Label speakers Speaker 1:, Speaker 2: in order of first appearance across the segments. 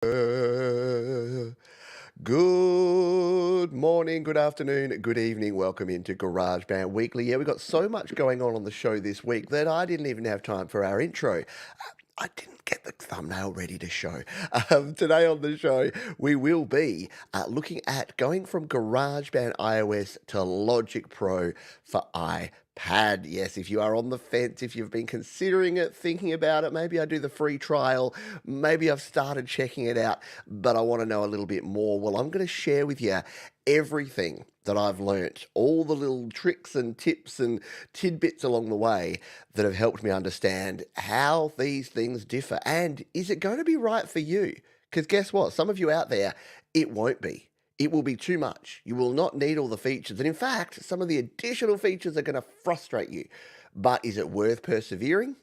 Speaker 1: Good morning, good afternoon, good evening. Welcome into GarageBand Weekly. Yeah, we've got so much going on the show this week that I didn't even have time for our intro. I didn't get the thumbnail ready to show. Today on the show, we will be looking at going from GarageBand iOS to Logic Pro for iPad. Yes, if you are on the fence, if you've been considering it, thinking about it, maybe I do the free trial, maybe I've started checking it out, but I want to know a little bit more. Well, I'm going to share with you everything that I've learnt, all the little tricks and tips and tidbits along the way that have helped me understand how these things differ. And is it going to be right for you? Because guess what? Some of you out there, it won't be. It will be too much. You will not need all the features. And in fact, some of the additional features are going to frustrate you. But is it worth persevering?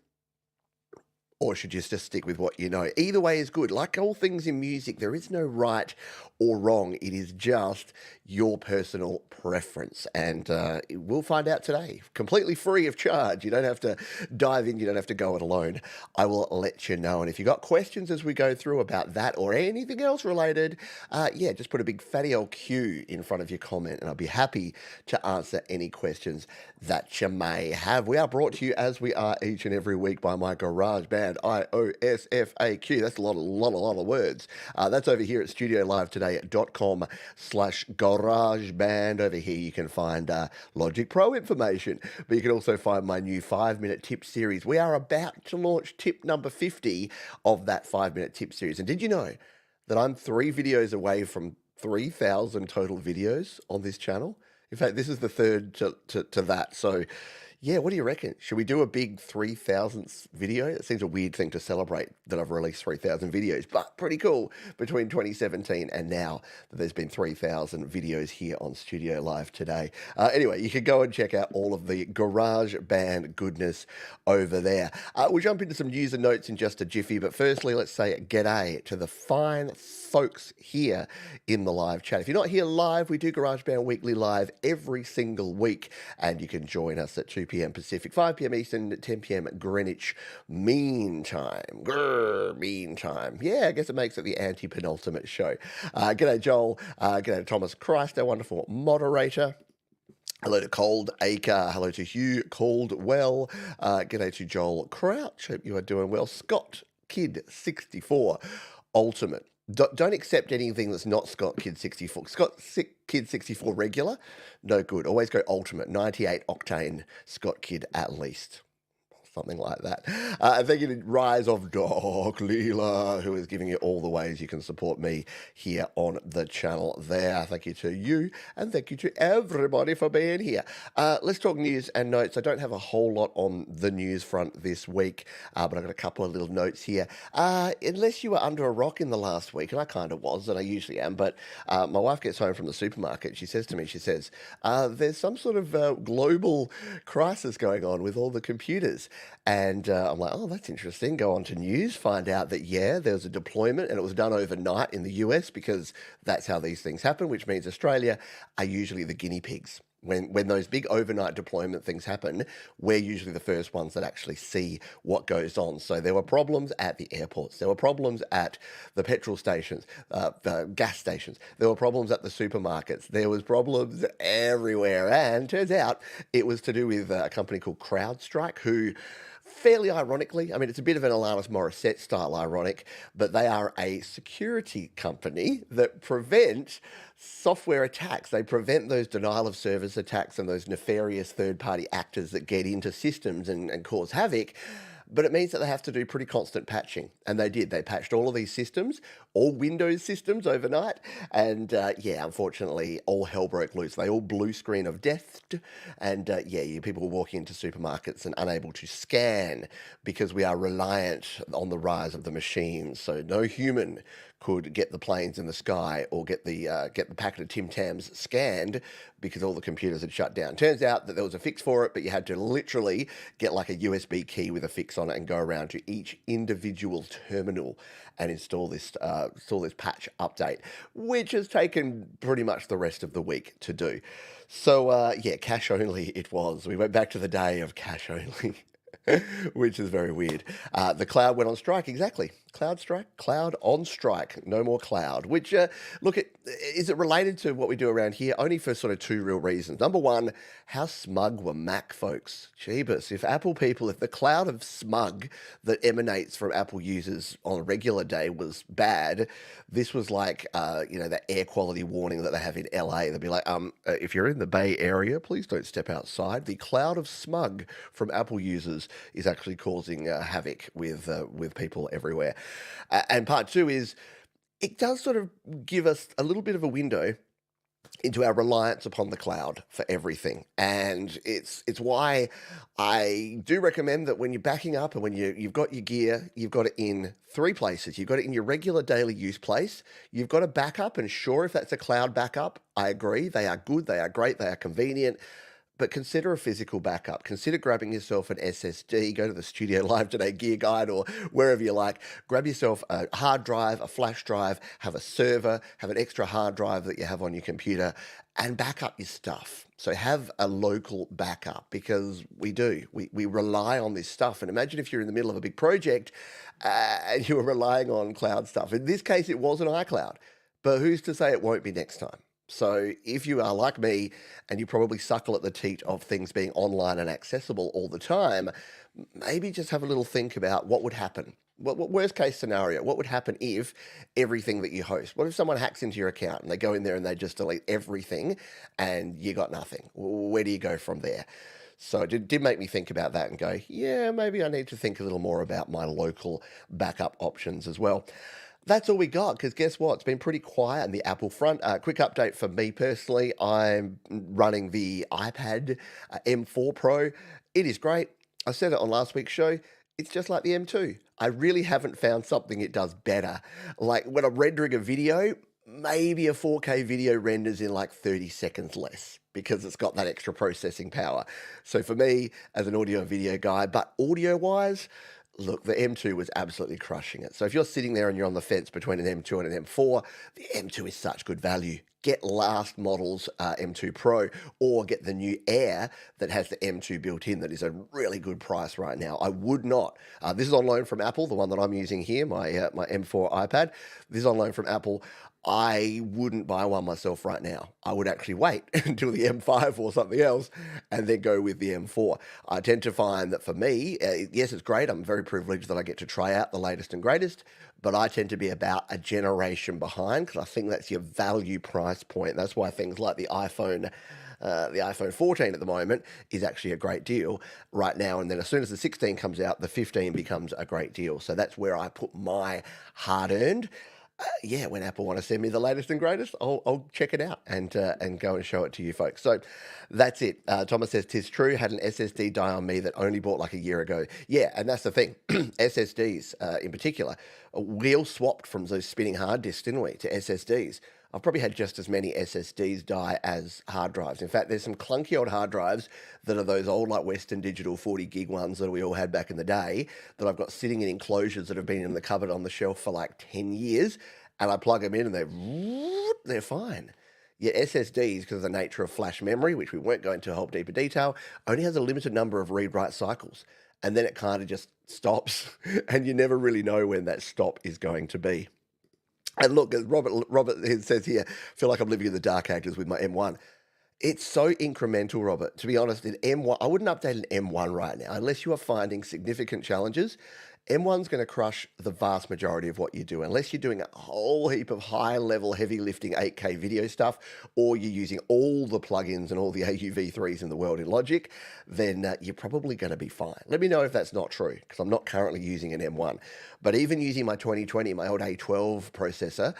Speaker 1: Or should you just stick with what you know? Either way is good. Like all things in music, there is no right or wrong. It is just your personal preference. And we'll find out today, completely free of charge. You don't have to dive in. You don't have to go it alone. I will let you know. And if you've got questions as we go through about that or anything else related, yeah, just put a big fatty old Q in front of your comment and I'll be happy to answer any questions that you may have. We are brought to you as we are each and every week by my GarageBand iOS FAQ. That's a lot of words. That's over here at studiolive.com/GarageBand. Over here you can find Logic Pro information, but you can also find my new 5-minute tip series. We are about to launch tip number 50 of that 5-minute tip series. And did you know that I'm 3 videos away from 3,000 total videos on this channel? In fact, this is the third to that. So, yeah, what do you reckon? Should we do a big 3,000th video? It seems a weird thing to celebrate that I've released 3,000 videos, but pretty cool between 2017 and now that there's been 3,000 videos here on Studio Live today. Anyway, you can go and check out all of the GarageBand goodness over there. We'll jump into some news and notes in just a jiffy, but firstly, let's say g'day to the fine folks here in the live chat. If you're not here live, we do GarageBand Weekly live every single week, and you can join us at 2 p.m. Pacific, 5 p.m. Eastern, 10 p.m. Greenwich Mean Time. Mean Time. Yeah, I guess it makes it the anti-penultimate show. G'day, Joel. G'day, Thomas Christ, our wonderful moderator. Hello to Cold Acre. Hello to Hugh Caldwell. G'day to Joel Crouch. Hope you are doing well. Scott Kid 64 Ultimate. Don't accept anything that's not Scott Kid 64. Kid 64 regular, no good. Always go ultimate, 98 octane Scott Kid at least. Something like that. Thank you to Rise of Dark Leela, who is giving you all the ways you can support me here on the channel there. Thank you to you, and thank you to everybody for being here. Let's talk news and notes. I don't have a whole lot on the news front this week, but I've got a couple of little notes here. Unless you were under a rock in the last week, and I kind of was, and I usually am, but my wife gets home from the supermarket. She says to me, there's some sort of global crisis going on with all the computers. And I'm like, oh, that's interesting. Go on to news, find out that, yeah, there was a deployment and it was done overnight in the US because that's how these things happen, which means Australia are usually the guinea pigs. When those big overnight deployment things happen, we're usually the first ones that actually see what goes on. So there were problems at the airports. There were problems at the petrol stations, the gas stations. There were problems at the supermarkets. There was problems everywhere. And turns out it was to do with a company called CrowdStrike, who fairly ironically, I mean, it's a bit of an Alanis Morissette style ironic, but they are a security company that prevent software attacks. They prevent those denial of service attacks and those nefarious third-party actors that get into systems and cause havoc. But it means that they have to do pretty constant patching. And they did. They patched all of these systems, all Windows systems overnight. And yeah, unfortunately, all hell broke loose. They all blue screen of death. And yeah, people were walking into supermarkets and unable to scan because we are reliant on the rise of the machines. So no human could get the planes in the sky or get the packet of Tim Tams scanned because all the computers had shut down. Turns out that there was a fix for it, but you had to literally get like a USB key with a fix on it and go around to each individual terminal and install this patch update, which has taken pretty much the rest of the week to do. So yeah, cash only it was. We went back to the day of cash only. Which is very weird. The cloud went on strike, exactly. Cloud strike? Cloud on strike. No more cloud. Which, look, is it related to what we do around here? Only for sort of two real reasons. Number one, how smug were Mac folks? Jeebus. If Apple people, if the cloud of smug that emanates from Apple users on a regular day was bad, this was like, the air quality warning that they have in LA. They'd be like, if you're in the Bay Area, please don't step outside. The cloud of smug from Apple users is actually causing havoc with people everywhere. And part two is it does sort of give us a little bit of a window into our reliance upon the cloud for everything. And it's why I do recommend that when you're backing up and when you've got your gear, you've got it in three places. You've got it in your regular daily use place. You've got a backup, and sure, if that's a cloud backup, I agree. They are good, they are great, they are convenient. But consider a physical backup. Consider grabbing yourself an SSD. Go to the Studio Live Today Gear Guide or wherever you like. Grab yourself a hard drive, a flash drive, have a server, have an extra hard drive that you have on your computer, and back up your stuff. So have a local backup, because we do. We rely on this stuff. And imagine if you're in the middle of a big project and you were relying on cloud stuff. In this case, it was an iCloud. But who's to say it won't be next time? So if you are like me and you probably suckle at the teat of things being online and accessible all the time, maybe just have a little think about what would happen. What worst case scenario? What would happen if everything that you host? What if someone hacks into your account and they go in there and they just delete everything and you got nothing? Where do you go from there? So it did make me think about that and go, yeah, maybe I need to think a little more about my local backup options as well. That's all we got, because guess what? It's been pretty quiet on the Apple front. Quick update for me personally. I'm running the iPad M4 Pro. It is great. I said it on last week's show. It's just like the M2. I really haven't found something it does better. Like when I'm rendering a video, maybe a 4K video renders in like 30 seconds less, because it's got that extra processing power. So for me, as an audio and video guy, but audio-wise, look, the M2 was absolutely crushing it. So if you're sitting there and you're on the fence between an M2 and an M4, the M2 is such good value. Get last model's M2 Pro, or get the new Air that has the M2 built in. That is a really good price right now. I would not. This is on loan from Apple, the one that I'm using here, my M4 iPad. This is on loan from Apple. I wouldn't buy one myself right now. I would actually wait until the M5 or something else and then go with the M4. I tend to find that for me, yes, it's great. I'm very privileged that I get to try out the latest and greatest, but I tend to be about a generation behind, because I think that's your value price point. That's why things like the iPhone 14 at the moment is actually a great deal right now. And then as soon as the 16 comes out, the 15 becomes a great deal. So that's where I put my hard-earned. When Apple want to send me the latest and greatest, I'll check it out and go and show it to you folks. So that's it. Thomas says, "'Tis true, had an SSD die on me that only bought like a year ago." Yeah, and that's the thing. SSDs in particular, we all swapped from those spinning hard disks, didn't we, to SSDs. I've probably had just as many SSDs die as hard drives. In fact, there's some clunky old hard drives that are those old like Western Digital 40 gig ones that we all had back in the day that I've got sitting in enclosures that have been in the cupboard on the shelf for like 10 years. And I plug them in and they're fine. Yet SSDs, because of the nature of flash memory, which we won't go into a whole deeper detail, only has a limited number of read-write cycles. And then it kind of just stops, and you never really know when that stop is going to be. And look, as Robert says here, feel like I'm living in the dark ages with my M1. It's so incremental, Robert. To be honest, in M1, I wouldn't update an M1 right now unless you are finding significant challenges. M1's going to crush the vast majority of what you do, unless you're doing a whole heap of high-level, heavy-lifting 8K video stuff, or you're using all the plugins and all the AUV3s in the world in Logic, then you're probably going to be fine. Let me know if that's not true, because I'm not currently using an M1. But even using my 2020, my old A12 processor,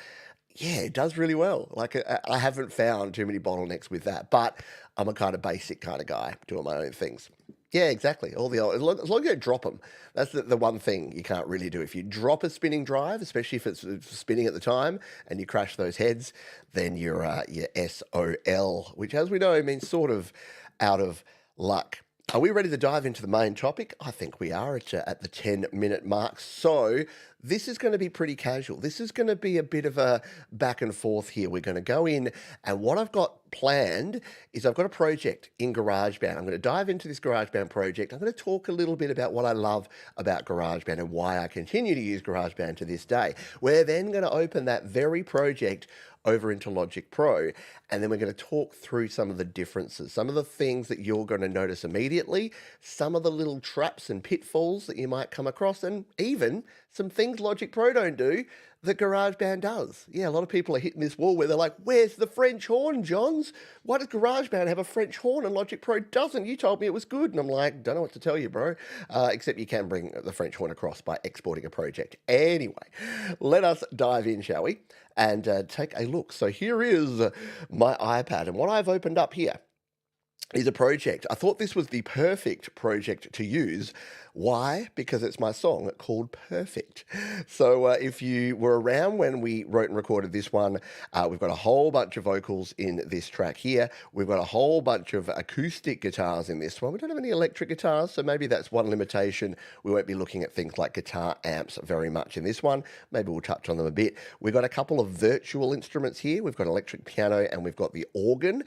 Speaker 1: yeah, it does really well. Like, I haven't found too many bottlenecks with that, but I'm a kind of basic kind of guy doing my own things. Yeah, exactly. All the old, as long as you don't drop them, that's the one thing you can't really do. If you drop a spinning drive, especially if it's spinning at the time, and you crash those heads, then you're SOL, which, as we know, means sort of out of luck. Are we ready to dive into the main topic? I think we are at the 10-minute mark. So This is going to be pretty casual. This is going to be a bit of a back and forth here. We're going to go in, and what I've got planned is I've got a project in GarageBand. I'm going to dive into this GarageBand project. I'm going to talk a little bit about what I love about GarageBand and why I continue to use GarageBand to this day. We're then going to open that very project over into Logic Pro, and then we're going to talk through some of the differences, some of the things that you're going to notice immediately, some of the little traps and pitfalls that you might come across, and even some things Logic Pro don't do that GarageBand does. Yeah, a lot of people are hitting this wall where they're like, where's the French horn, Johns? Why does GarageBand have a French horn and Logic Pro doesn't? You told me it was good. And I'm like, don't know what to tell you, bro. Except you can bring the French horn across by exporting a project. Anyway, let us dive in, shall we? And take a look. So here is my iPad. And what I've opened up here is a project. I thought this was the perfect project to use. Why? Because it's my song called Perfect. So if you were around when we wrote and recorded this one, we've got a whole bunch of vocals in this track here. We've got a whole bunch of acoustic guitars in this one. We don't have any electric guitars, so maybe that's one limitation. We won't be looking at things like guitar amps very much in this one. Maybe we'll touch on them a bit. We've got a couple of virtual instruments here. We've got electric piano and we've got the organ.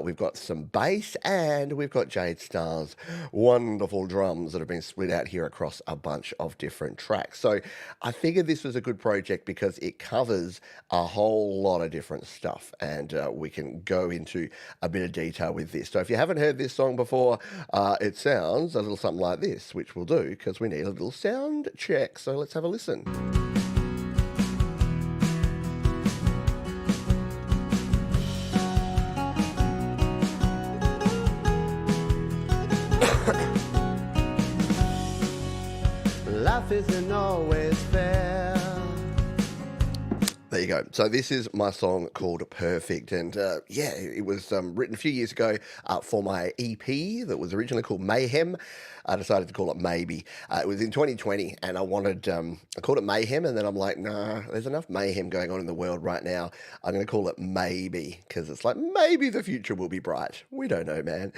Speaker 1: We've got some bass and we've got Jade Starr's wonderful drums that have been split out here across a bunch of different tracks. So I figured this was a good project because it covers a whole lot of different stuff, and we can go into a bit of detail with this. So if you haven't heard this song before, it sounds a little something like this, which we'll do because we need a little sound check. So let's have a listen. Life isn't always fair. There you go. So this is my song called Perfect, and yeah, it was written a few years ago for my EP that was originally called Mayhem. I decided to call it Maybe. It was in 2020, and I called it Mayhem, and then I'm like, nah, there's enough mayhem going on in the world right now. I'm going to call it Maybe, because it's like, maybe the future will be bright. We don't know, man.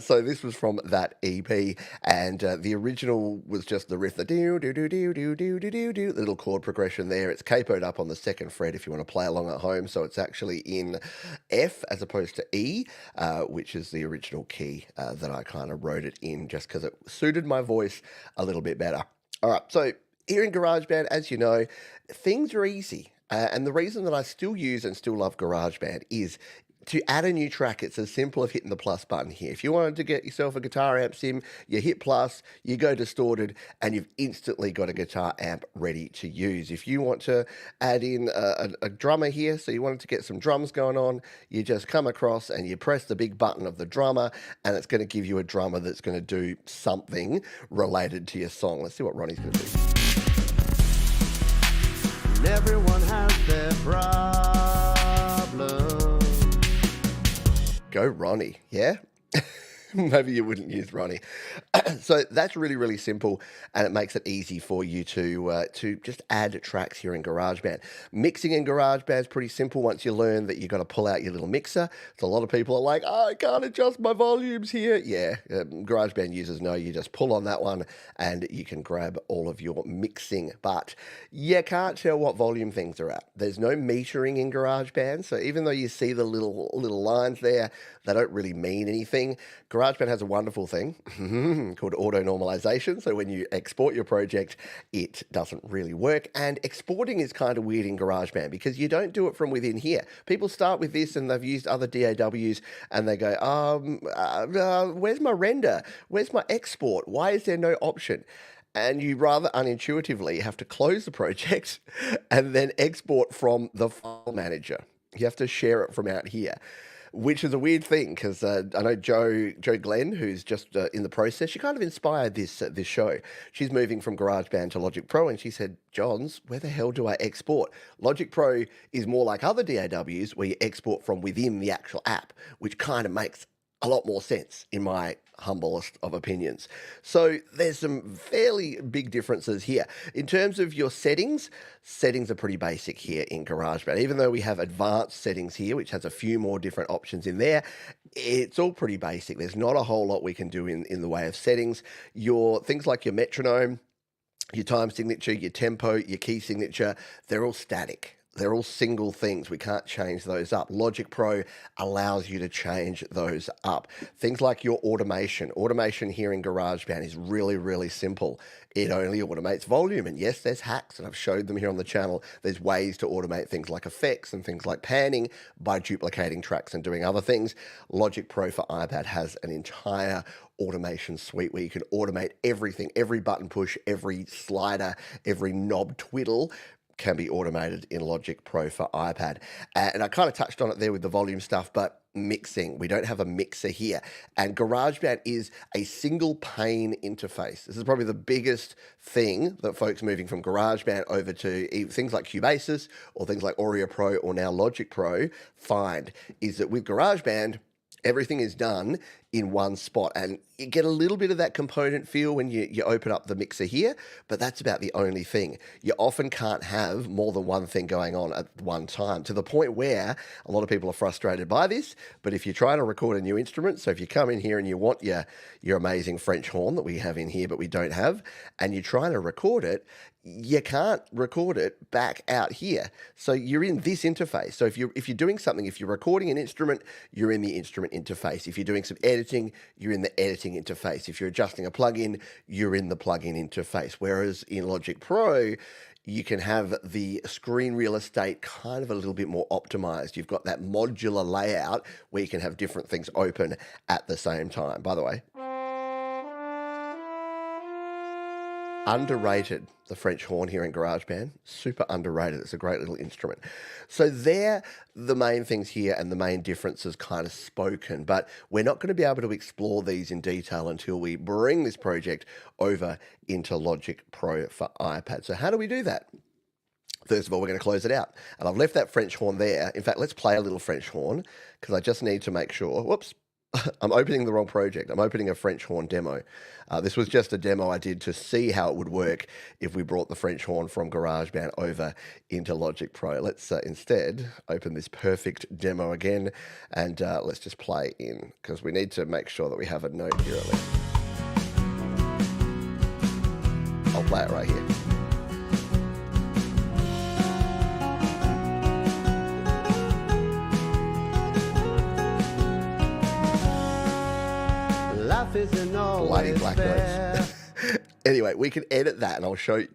Speaker 1: So this was from that EP, and the original was just the riff, the do-do-do-do-do-do-do-do, the little chord progression there. It's capoed up on the second fret if you want to play along at home, so it's actually in F as opposed to E, which is the original key that I kind of wrote it in just because it suited my voice a little bit better. All right, so here in GarageBand, as you know, things are easy. And the reason that I still use and still love GarageBand is to add a new track, it's as simple as hitting the plus button here. If you wanted to get yourself a guitar amp sim, you hit plus, you go distorted, and you've instantly got a guitar amp ready to use. If you want to add in a drummer here, so you wanted to get some drums going on, you just come across and you press the big button of the drummer, and it's going to give you a drummer that's going to do something related to your song. Let's see what Ronnie's going to do. And everyone has their problems. Go Ronnie, yeah? Maybe you wouldn't use Ronnie. So that's really, really simple, and it makes it easy for you to just add tracks here in GarageBand. Mixing in GarageBand is pretty simple once you learn that you've got to pull out your little mixer. So a lot of people are like, oh, I can't adjust my volumes here. Yeah, GarageBand users know you just pull on that one and you can grab all of your mixing. But you can't tell what volume things are at. There's no metering in GarageBand, so even though you see the little lines there, they don't really mean anything. GarageBand has a wonderful thing called auto normalization. So when you export your project, it doesn't really work. And exporting is kind of weird in GarageBand because you don't do it from within here. People start with this and they've used other DAWs and they go, where's my render? Where's my export? Why is there no option? And you rather unintuitively have to close the project and then export from the file manager. You have to share it from out here, which is a weird thing because I know Jo Glenn, who's just in the process, she kind of inspired this show. She's moving from GarageBand to Logic Pro, and she said, Johns, where the hell do I export? Logic Pro is more like other DAWs where you export from within the actual app, which kind of makes a lot more sense in my humblest of opinions. So there's some fairly big differences here. In terms of your settings are pretty basic here in GarageBand. Even though we have advanced settings here, which has a few more different options in there, it's all pretty basic. There's not a whole lot we can do in the way of settings. Your things like your metronome, Your time signature, your tempo, your key signature, they're all static. They're all single things. We can't change those up. Logic Pro allows you to change those up. Things like your automation. Automation here in GarageBand is really, really simple. It only automates volume. And yes, there's hacks, and I've showed them here on the channel. There's ways to automate things like effects and things like panning by duplicating tracks and doing other things. Logic Pro for iPad has an entire automation suite where you can automate everything, every button push, every slider, every knob twiddle can be automated in Logic Pro for iPad. And I kind of touched on it there with the volume stuff, but mixing, we don't have a mixer here. And GarageBand is a single pane interface. This is probably the biggest thing that folks moving from GarageBand over to things like Cubasis or things like Audio Pro or now Logic Pro find, is that with GarageBand, everything is done in one spot, and you get a little bit of that component feel when you open up the mixer here, but that's about the only thing. You often can't have more than one thing going on at one time, to the point where a lot of people are frustrated by this. But if you're trying to record a new instrument, so if you come in here and you want your amazing French horn that we have in here but we don't have, and you're trying to record it, you can't record it back out here. So you're in this interface. So if you're doing something, if you're recording an instrument, you're in the instrument interface. If you're doing some editing, you're in the editing interface. If you're adjusting a plugin, you're in the plugin interface. Whereas in Logic Pro, you can have the screen real estate kind of a little bit more optimized. You've got that modular layout where you can have different things open at the same time. By the way, underrated, the French horn here in GarageBand. Super underrated. It's a great little instrument. So they're the main things here, and the main differences kind of spoken. But we're not going to be able to explore these in detail until we bring this project over into Logic Pro for iPad. So how do we do that? First of all, we're going to close it out. And I've left that French horn there. In fact, let's play a little French horn, because I just need to make sure. Whoops. I'm opening the wrong project. I'm opening a French horn demo. This was just a demo I did to see how it would work if we brought the French horn from GarageBand over into Logic Pro. Let's instead open this perfect demo again, and let's just play in, because we need to make sure that we have a note here at least. I'll play it right here. Bloody black notes. Anyway, we can edit that, and I'll show you.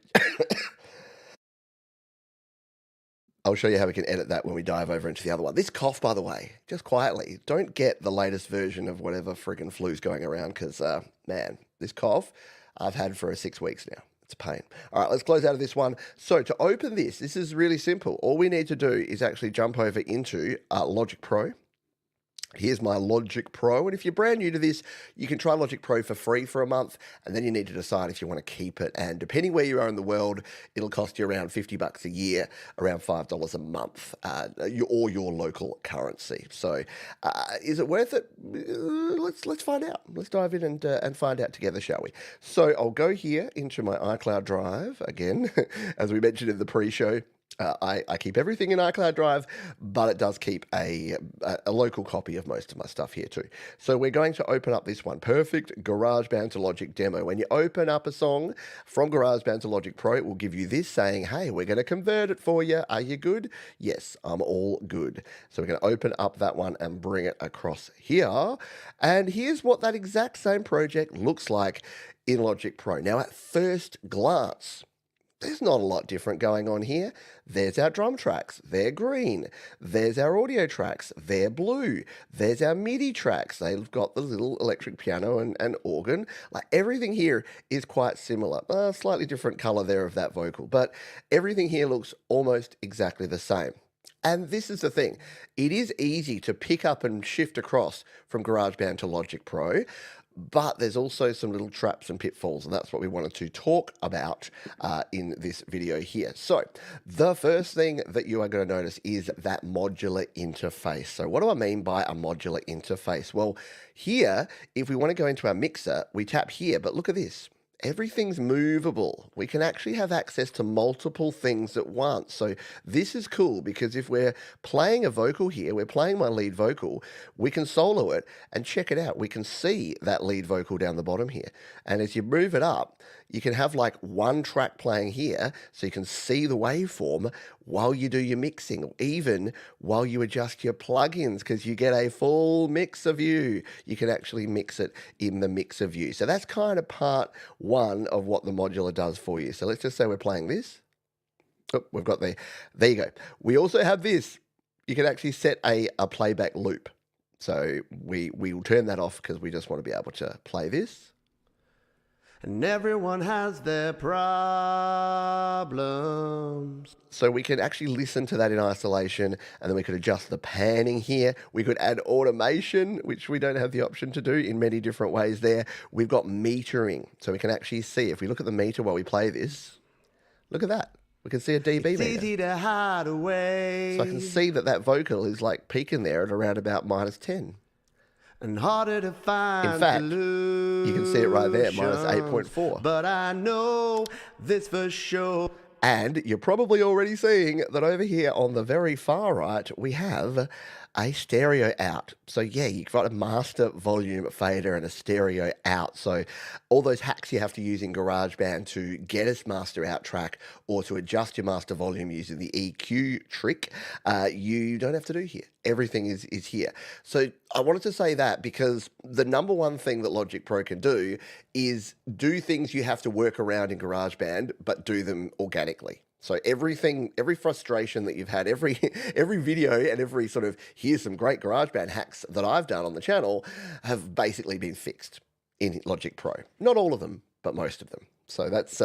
Speaker 1: I'll show you how we can edit that when we dive over into the other one. This cough, by the way, just quietly, don't get the latest version of whatever friggin' flu's going around, because, man, this cough I've had for 6 weeks now. It's a pain. All right, let's close out of this one. So to open this is really simple. All we need to do is actually jump over into Logic Pro. Here's my Logic Pro, and if you're brand new to this, you can try Logic Pro for free for a month, and then you need to decide if you want to keep it. And depending where you are in the world, it'll cost you around $50 a year, around $5 a month, or your local currency. So, is it worth it? Let's find out. Let's dive in and find out together, shall we? So I'll go here into my iCloud Drive again, as we mentioned in the pre-show. I keep everything in iCloud Drive, but it does keep a local copy of most of my stuff here too. So we're going to open up this one, Perfect GarageBand to Logic Demo. When you open up a song from GarageBand to Logic Pro, it will give you this saying, hey, we're going to convert it for you. Are you good? Yes, I'm all good. So we're going to open up that one and bring it across here. And here's what that exact same project looks like in Logic Pro. Now, at first glance, there's not a lot different going on here. There's our drum tracks. They're green. There's our audio tracks. They're blue. There's our MIDI tracks. They've got the little electric piano and organ. Like, everything here is quite similar. Slightly different color there of that vocal, but everything here looks almost exactly the same. And this is the thing. It is easy to pick up and shift across from GarageBand to Logic Pro, but there's also some little traps and pitfalls, and that's what we wanted to talk about in this video here. So the first thing that you are going to notice is that modular interface. So what do I mean by a modular interface? Well, here, if we want to go into our mixer, we tap here, but look at this. everything's movable. We can actually have access to multiple things at once. So this is cool because if we're playing a vocal here, we're playing my lead vocal, we can solo it and check it out. We can see that lead vocal down the bottom here. And as you move it up, you can have like one track playing here so you can see the waveform while you do your mixing, or even while you adjust your plugins, because you get a full mixer view. You can actually mix it in the mixer view. So that's kind of part one of what the modular does for you. So let's just say we're playing this. Oh, we've got there you go. We also have this. You can actually set a playback loop. So we will turn that off because we just want to be able to play this. And everyone has their problems. So we can actually listen to that in isolation, and then we could adjust the panning here. We could add automation, which we don't have the option to do in many different ways there. We've got metering, so we can actually see, if we look at the meter while we play this, look at that. We can see a dB meter. It's easy to hide away. So I can see that that vocal is like peaking there at around about -10. And harder to find. In fact, you can see it right there, -8.4. But I know this for sure. And you're probably already seeing that over here on the very far right, we have a stereo out. So yeah, you've got a master volume fader and a stereo out. So all those hacks you have to use in GarageBand to get a master out track or to adjust your master volume using the EQ trick, you don't have to do here. Everything is here. So I wanted to say that because the number one thing that Logic Pro can do is do things you have to work around in GarageBand, but do them organically. So everything, every frustration that you've had, every video and every sort of, here's some great GarageBand hacks that I've done on the channel have basically been fixed in Logic Pro. Not all of them, but most of them. So that's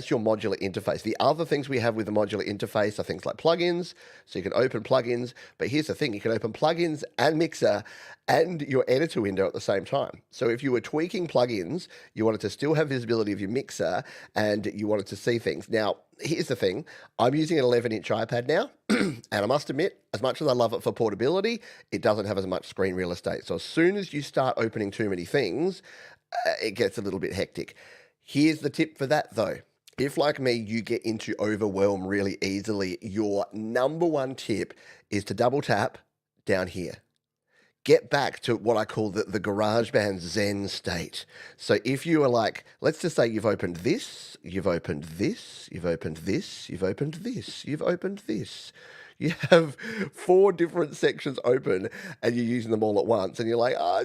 Speaker 1: your modular interface. The other things we have with the modular interface are things like plugins. So you can open plugins, but here's the thing, you can open plugins and mixer and your editor window at the same time. So if you were tweaking plugins, you wanted to still have visibility of your mixer and you wanted to see things. Now, here's the thing, I'm using an 11-inch iPad now, and I must admit, as much as I love it for portability, it doesn't have as much screen real estate. So as soon as you start opening too many things, it gets a little bit hectic. Here's the tip for that though. If, like me, you get into overwhelm really easily, your number one tip is to double tap down here. Get back to what I call the GarageBand Zen state. So if you are like, let's just say you've opened this, you've opened this, you've opened this, you've opened this, you've opened this. You have 4 different sections open and you're using them all at once and you're like, oh,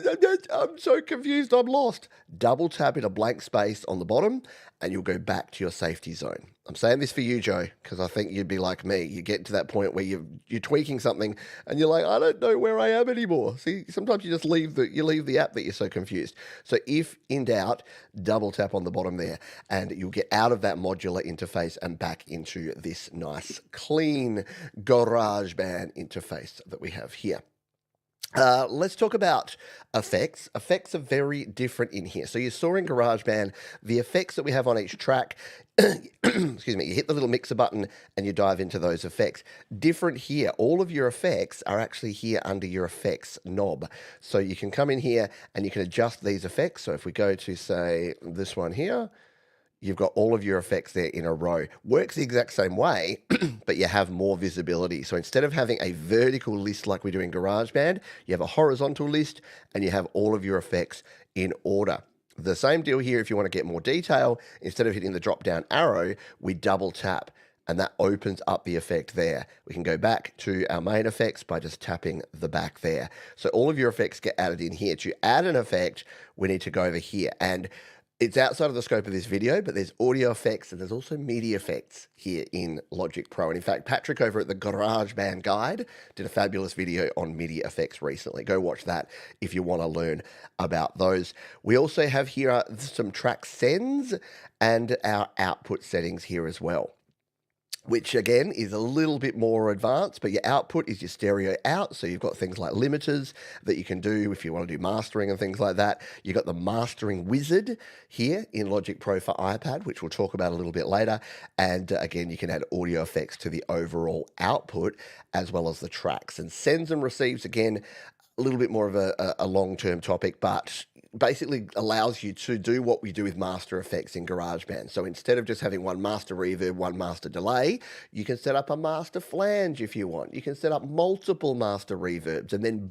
Speaker 1: I'm so confused, I'm lost. Double tap in a blank space on the bottom and you'll go back to your safety zone. I'm saying this for you, Joe, because I think you'd be like me. You get to that point where you're tweaking something and you're like, I don't know where I am anymore. See, sometimes you just leave the app that you're so confused. So if in doubt, double tap on the bottom there and you'll get out of that modular interface and back into this nice, clean GarageBand interface that we have here. Let's talk about effects. Effects are very different in here. So you saw in GarageBand, the effects that we have on each track, excuse me, you hit the little mixer button and you dive into those effects. Different here, all of your effects are actually here under your effects knob. So you can come in here and you can adjust these effects. So if we go to, say, this one here, you've got all of your effects there in a row. Works the exact same way, but you have more visibility. So instead of having a vertical list like we do in GarageBand, you have a horizontal list and you have all of your effects in order. The same deal here if you want to get more detail. Instead of hitting the drop-down arrow, we double tap and that opens up the effect there. We can go back to our main effects by just tapping the back there. So all of your effects get added in here. To add an effect, we need to go over here, and it's outside of the scope of this video, but there's audio effects and there's also MIDI effects here in Logic Pro. And in fact, Patrick over at the GarageBand Guide did a fabulous video on MIDI effects recently. Go watch that if you want to learn about those. We also have here some track sends and our output settings here as well, which again is a little bit more advanced, but your output is your stereo out. So you've got things like limiters that you can do if you want to do mastering and things like that. You've got the mastering wizard here in Logic Pro for iPad, which we'll talk about a little bit later. And again, you can add audio effects to the overall output as well as the tracks. And sends and receives, again, a little bit more of a long-term topic, but basically allows you to do what we do with master effects in GarageBand. So instead of just having one master reverb, one master delay, you can set up a master flange if you want. You can set up multiple master reverbs and then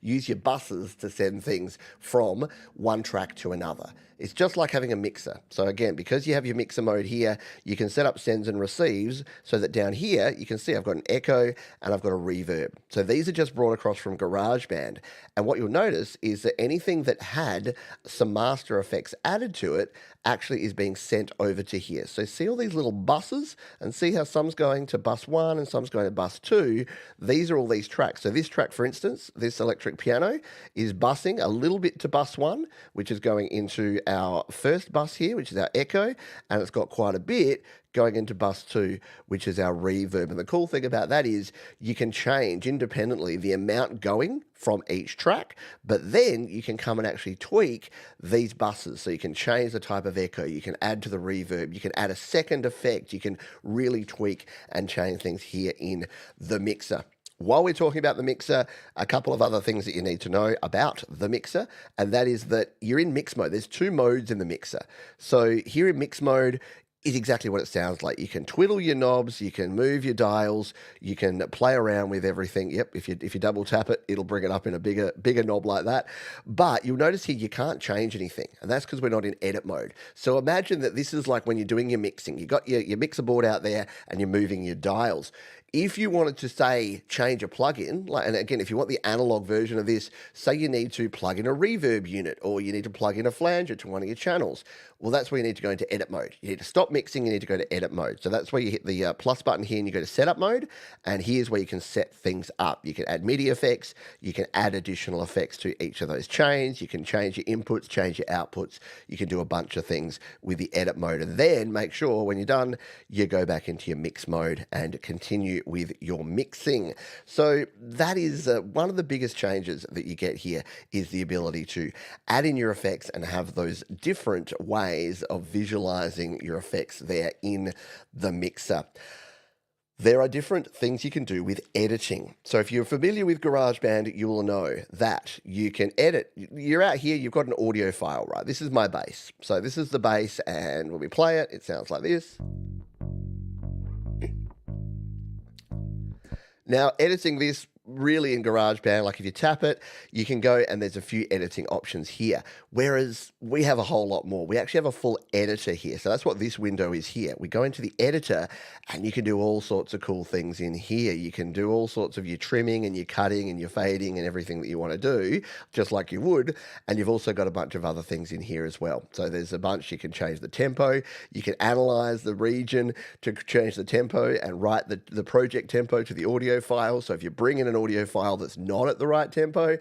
Speaker 1: use your buses to send things from one track to another. It's just like having a mixer. So again, because you have your mixer mode here, you can set up sends and receives so that down here, you can see I've got an echo and I've got a reverb. So these are just brought across from GarageBand. And what you'll notice is that anything that had some master effects added to it actually is being sent over to here. So see all these little buses and see how some's going to bus 1 and some's going to bus 2. These are all these tracks. So this track, for instance, this electric piano is busing a little bit to bus 1, which is going into our first bus here, which is our echo, and it's got quite a bit going into bus 2, which is our reverb. And the cool thing about that is you can change independently the amount going from each track, but then you can come and actually tweak these buses. So you can change the type of echo, you can add to the reverb, you can add a second effect, you can really tweak and change things here in the mixer. While we're talking about the mixer, a couple of other things that you need to know about the mixer, and that is that you're in mix mode. There's 2 modes in the mixer. So here in mix mode is exactly what it sounds like. You can twiddle your knobs, you can move your dials, you can play around with everything. Yep, if you double tap it, it'll bring it up in a bigger knob like that. But you'll notice here you can't change anything, and that's because we're not in edit mode. So imagine that this is like when you're doing your mixing. You got your mixer board out there and you're moving your dials. If you wanted to, say, change a plugin, and again, if you want the analog version of this, say you need to plug in a reverb unit or you need to plug in a flanger to one of your channels, well, that's where you need to go into edit mode. You need to stop mixing, you need to go to edit mode. So that's where you hit the plus button here and you go to setup mode, and here's where you can set things up. You can add MIDI effects, you can add additional effects to each of those chains, you can change your inputs, change your outputs, you can do a bunch of things with the edit mode, and then make sure when you're done, you go back into your mix mode and continue with your mixing. So that is one of the biggest changes that you get here, is the ability to add in your effects and have those different ways of visualizing your effects there in the mixer. There are different things you can do with editing. So if you're familiar with GarageBand, you will know that you can edit. You're out here, you've got an audio file, right? This is my bass. So this is the bass, and when we play it, it sounds like this. Now, editing this really in GarageBand, like if you tap it, you can go and there's a few editing options here, whereas we have a whole lot more. We actually have a full editor here. So that's what this window is here. We go into the editor and you can do all sorts of cool things in here. You can do all sorts of your trimming and your cutting and your fading and everything that you want to do, just like you would. And you've also got a bunch of other things in here as well. So there's a bunch. You can change the tempo. You can analyze the region to change the tempo and write the project tempo to the audio file. So if you bring in an audio file that's not at the right tempo,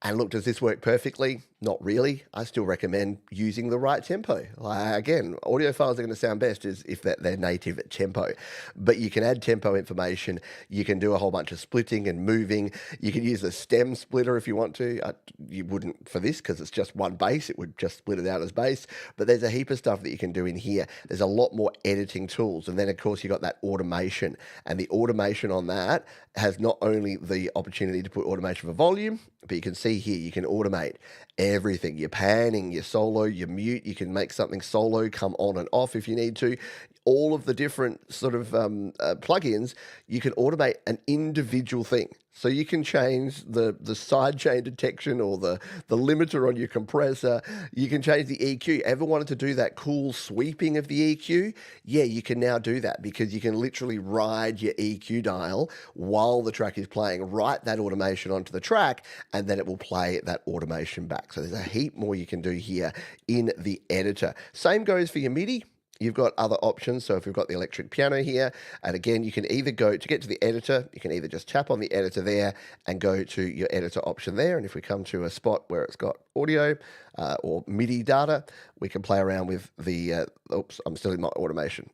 Speaker 1: and look, does this work perfectly? Not really. I still recommend using the right tempo. Again, audio files are going to sound best if they're native at tempo. But you can add tempo information. You can do a whole bunch of splitting and moving. You can use the stem splitter if you want to. You wouldn't for this because it's just one bass. It would just split it out as bass. But there's a heap of stuff that you can do in here. There's a lot more editing tools. And then, of course, you've got that automation. And the automation on that has not only the opportunity to put automation for volume, but you can see here you can automate everything. Your panning, your solo, your mute. You can make something solo come on and off if you need to. All of the different sort of plugins, you can automate an individual thing. So you can change the sidechain detection or the limiter on your compressor. You can change the EQ. Ever wanted to do that cool sweeping of the EQ? Yeah, you can now do that because you can literally ride your EQ dial while the track is playing, write that automation onto the track, and then it will play that automation back. So there's a heap more you can do here in the editor. Same goes for your MIDI. You've got other options. So if we've got the electric piano here, and again, you can either go to get to the editor, you can either just tap on the editor there and go to your editor option there. And if we come to a spot where it's got audio or MIDI data, we can play around with the, oops, I'm still in my automation.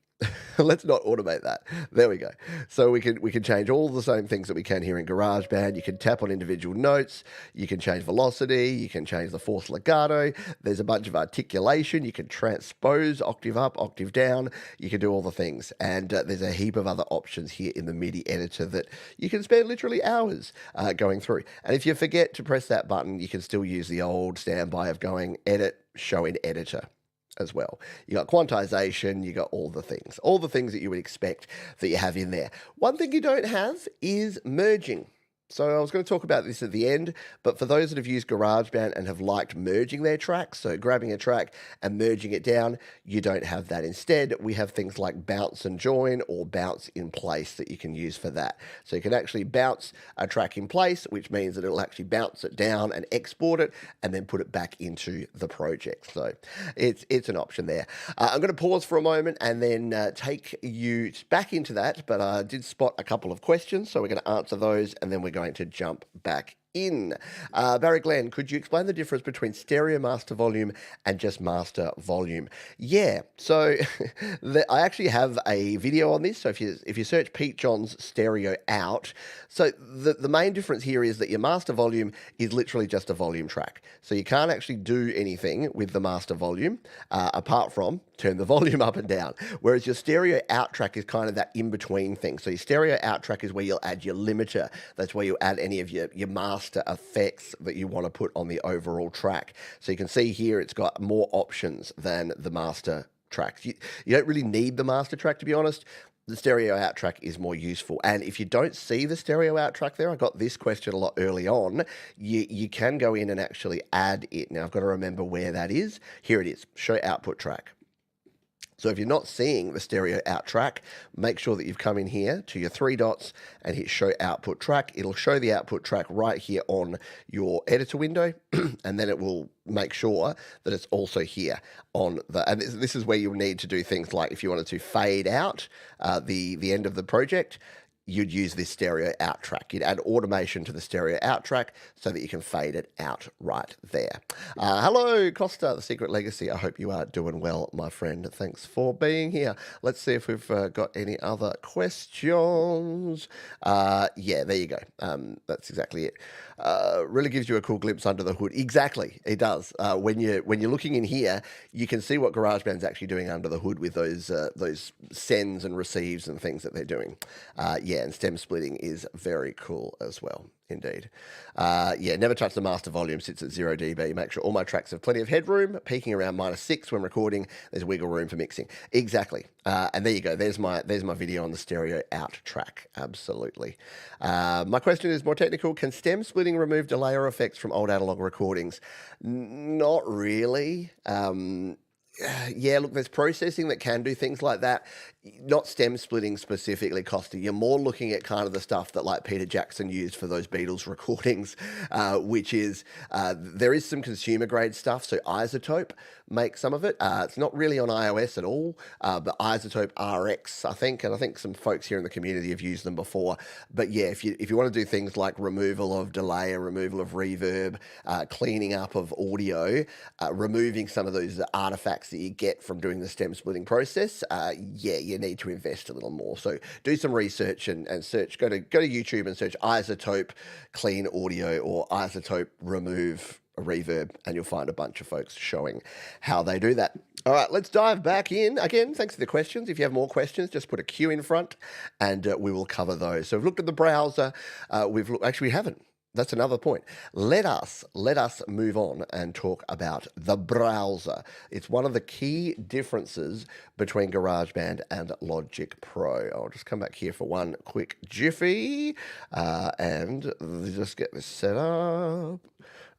Speaker 1: Let's not automate that. There we go. So we can change all the same things that we can here in GarageBand. You can tap on individual notes. You can change velocity. You can change the force legato. There's a bunch of articulation. You can transpose octave up, octave down. You can do all the things. And there's a heap of other options here in the MIDI editor that you can spend literally hours going through. And if you forget to press that button, you can still use the old standby of going edit, show in editor as well. You got quantization, you got all the things that you would expect that you have in there. One thing you don't have is merging. So I was going to talk about this at the end, but for those that have used GarageBand and have liked merging their tracks, so grabbing a track and merging it down, you don't have that. Instead, we have things like bounce and join or bounce in place that you can use for that. So you can actually bounce a track in place, which means that it'll actually bounce it down and export it and then put it back into the project. So it's an option there. I'm going to pause for a moment and then take you back into that, but I did spot a couple of questions, so we're going to answer those and then we're going to jump back in. Barry Glenn, could you explain the difference between stereo master volume and just master volume? Yeah, so I actually have a video on this. So if you search Pete John's stereo out, so the main difference here is that your master volume is literally just a volume track. So you can't actually do anything with the master volume apart from turn the volume up and down. Whereas your stereo out track is kind of that in-between thing. So your stereo out track is where you'll add your limiter. That's where you'll add any of your master effects that you want to put on the overall track. So you can see here it's got more options than the master tracks. You don't really need the master track, to be honest. The stereo out track is more useful. And if you don't see the stereo out track there, I got this question a lot early on, you can go in and actually add it. Now I've got to remember where that is. Here it is, show output track. So if you're not seeing the stereo out track, make sure that you've come in here to your three dots and hit show output track. It'll show the output track right here on your editor window, and then it will make sure that it's also here on the, and this is where you'll need to do things like if you wanted to fade out the end of the project, you'd use this stereo out track. You'd add automation to the stereo out track so that you can fade it out right there. Hello, Costa, The Secret Legacy. I hope you are doing well, my friend. Thanks for being here. Let's see if we've got any other questions. Yeah, there you go. That's exactly it. Really gives you a cool glimpse under the hood. Exactly, it does. When you're looking in here, you can see what GarageBand's actually doing under the hood with those sends and receives and things that they're doing. Yeah, and stem splitting is very cool as well, indeed. Yeah, never touch the master volume, sits at 0 dB. Make sure all my tracks have plenty of headroom, peaking around -6 when recording. There's wiggle room for mixing. Exactly. And there you go. There's my video on the stereo out track. Absolutely. My question is more technical. Can stem splitting remove delayer effects from old analog recordings? Not really. Yeah, look, there's processing that can do things like that. Not stem splitting specifically, Costa. You're more looking at kind of the stuff that like Peter Jackson used for those Beatles recordings, which is, there is some consumer grade stuff. So Isotope makes some of it. It's not really on iOS at all, but Isotope RX, I think, and I think some folks here in the community have used them before. But yeah, if you want to do things like removal of delay, or removal of reverb, cleaning up of audio, removing some of those artifacts that you get from doing the stem splitting process, yeah, you need to invest a little more. So do some research and search. Go to YouTube and search Isotope clean audio or Isotope remove a reverb, and you'll find a bunch of folks showing how they do that. All right, let's dive back in. Again, thanks for the questions. If you have more questions, just put a Q in front and we will cover those. So we've looked at the browser. Actually, we haven't. That's another point. Let us move on and talk about the browser. It's one of the key differences between GarageBand and Logic Pro. I'll just come back here for one quick jiffy and just get this set up.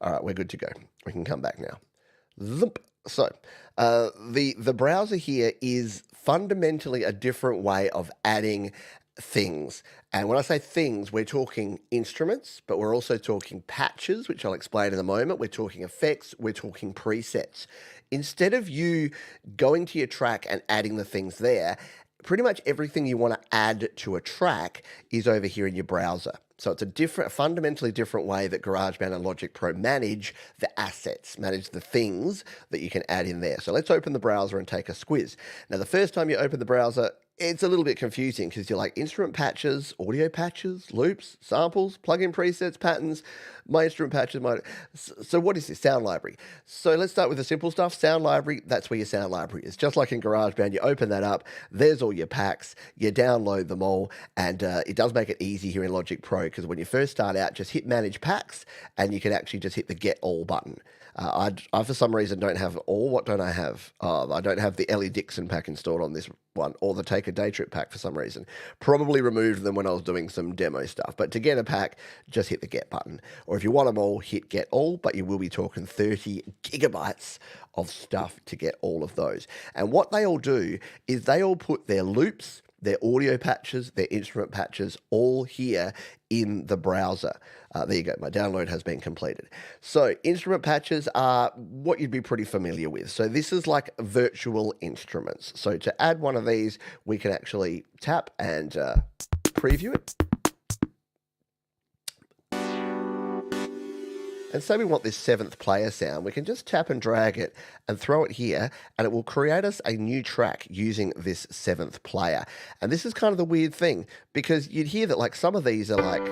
Speaker 1: All right, we're good to go. We can come back now. Zoop. So the browser here is fundamentally a different way of adding things. And when I say things, we're talking instruments, but we're also talking patches, which I'll explain in a moment. We're talking effects, we're talking presets. Instead of you going to your track and adding the things there, pretty much everything you want to add to a track is over here in your browser. So it's a fundamentally different way that GarageBand and Logic Pro manage the assets, manage the things that you can add in there. So let's open the browser and take a squiz. Now, the first time you open the browser, It's a little bit confusing because you're like instrument patches, audio patches, loops, samples, plugin presets, patterns, my instrument patches, my... So what is this? Sound library. So let's start with the simple stuff. Sound library, that's where your sound library is. Just like in GarageBand, you open that up, there's all your packs, you download them all, and it does make it easy here in Logic Pro because when you first start out, just hit Manage Packs, and you can actually just hit the Get All button. I, for some reason, don't have all. What don't I have? I don't have the Ellie Dixon pack installed on this one, or the Take a Day Trip pack for some reason. Probably removed them when I was doing some demo stuff. But to get a pack, just hit the Get button. Or if you want them all, hit Get All, but you will be talking 30 gigabytes of stuff to get all of those. And what they all do is they all put their loops, their audio patches, their instrument patches, all here in the browser. There you go, my download has been completed. So instrument patches are what you'd be pretty familiar with. So this is like virtual instruments. So to add one of these, we can actually tap and preview it. And say we want this 7th player sound, we can just tap and drag it and throw it here, and it will create us a new track using this 7th player. And this is kind of the weird thing, because you'd hear that like some of these are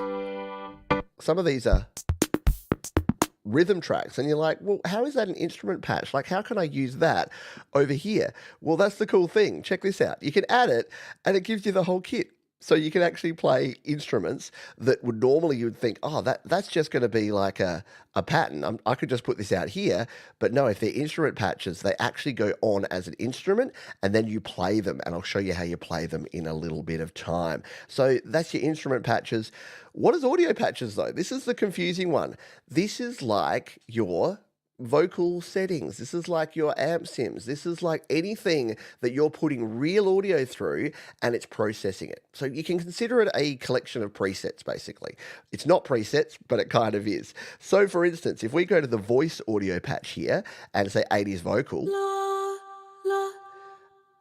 Speaker 1: rhythm tracks, and you're like, well, how is that an instrument patch? Like, how can I use that over here? Well, that's the cool thing. Check this out. You can add it, and it gives you the whole kit. So you can actually play instruments that would normally you would think, oh, that's just going to be like a pattern. I could just put this out here. But no, if they're instrument patches, they actually go on as an instrument and then you play them. And I'll show you how you play them in a little bit of time. So that's your instrument patches. What is audio patches though? This is the confusing one. This is like your vocal settings. This is like your amp sims. This is like anything that you're putting real audio through and it's processing it. So you can consider it a collection of presets, basically. It's not presets, but it kind of is. So for instance, if we go to the voice audio patch here and say 80s vocal,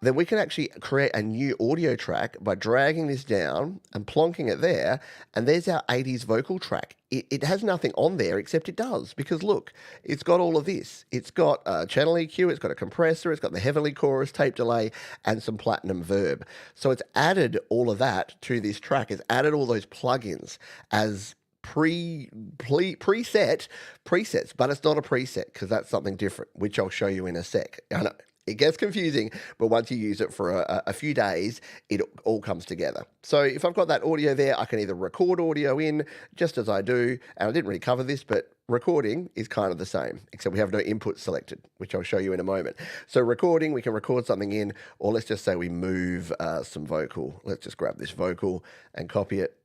Speaker 1: then we can actually create a new audio track by dragging this down and plonking it there, and there's our 80s vocal track. It has nothing on there except it does, because look, it's got all of this. It's got a channel EQ, it's got a compressor, it's got the heavenly chorus, tape delay, and some platinum verb. So it's added all of that to this track. It's added all those plugins as presets, but it's not a preset because that's something different, which I'll show you in a sec. I know it gets confusing, but once you use it for a few days, it all comes together. So if I've got that audio there, I can either record audio in, just as I do, and I didn't really cover this, but recording is kind of the same, except we have no input selected, which I'll show you in a moment. So recording, we can record something in, or let's just say we move some vocal. Let's just grab this vocal and copy it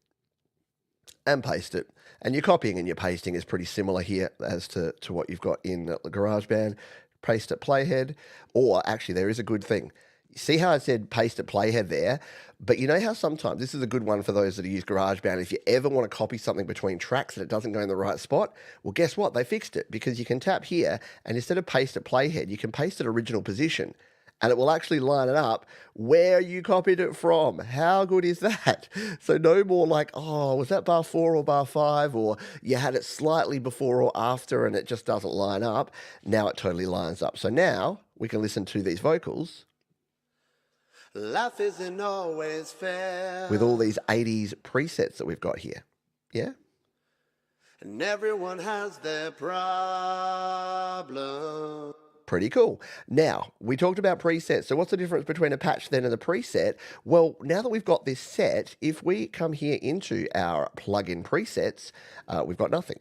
Speaker 1: and paste it. And your copying and your pasting is pretty similar here as to what you've got in the GarageBand. Paste at playhead, or actually there is a good thing. See how I said paste at playhead there? But you know how sometimes, this is a good one for those that use GarageBand, if you ever want to copy something between tracks and it doesn't go in the right spot, well, guess what? They fixed it, because you can tap here and instead of paste at playhead, you can paste at original position. And it will actually line it up where you copied it from. How good is that? So no more like, oh, was that bar 4 or bar 5? Or you had it slightly before or after and it just doesn't line up. Now it totally lines up. So now we can listen to these vocals. Life isn't always fair. With all these 80s presets that we've got here. Yeah? And everyone has their problem. Pretty cool. Now, we talked about presets. So what's the difference between a patch then and a preset? Well, now that we've got this set, if we come here into our plugin presets, we've got nothing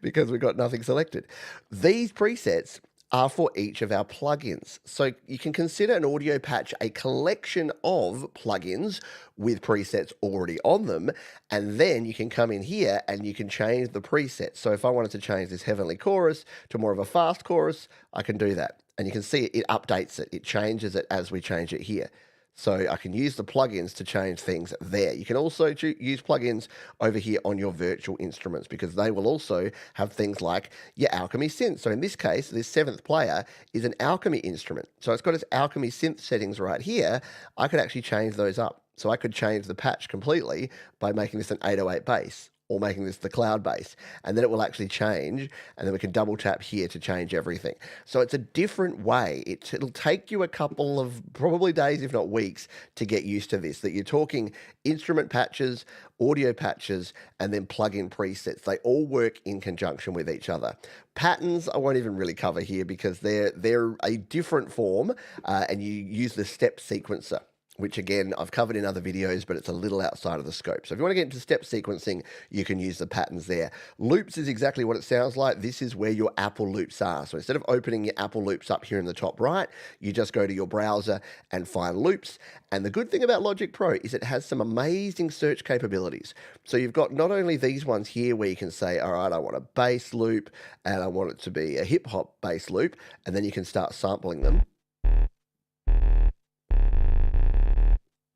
Speaker 1: because we've got nothing selected. These presets are for each of our plugins. So you can consider an audio patch a collection of plugins with presets already on them, and then you can come in here and you can change the preset. So if I wanted to change this heavenly chorus to more of a fast chorus, I can do that. And you can see it updates it. It changes it as we change it here. So I can use the plugins to change things there. You can also use plugins over here on your virtual instruments, because they will also have things like your Alchemy synth. So in this case, this 7th player is an Alchemy instrument. So it's got its Alchemy synth settings right here. I could actually change those up. So I could change the patch completely by making this an 808 bass, or making this the cloud base, and then it will actually change, and then we can double tap here to change everything. So it's a different way. It'll take you a couple of probably days, if not weeks, to get used to this, that you're talking instrument patches, audio patches, and then plug-in presets. They all work in conjunction with each other. Patterns I won't even really cover here because they're a different form, and you use the step sequencer, which again, I've covered in other videos, but it's a little outside of the scope. So if you want to get into step sequencing, you can use the patterns there. Loops is exactly what it sounds like. This is where your Apple loops are. So instead of opening your Apple loops up here in the top right, you just go to your browser and find loops. And the good thing about Logic Pro is it has some amazing search capabilities. So you've got not only these ones here where you can say, all right, I want a bass loop and I want it to be a hip hop bass loop, and then you can start sampling them.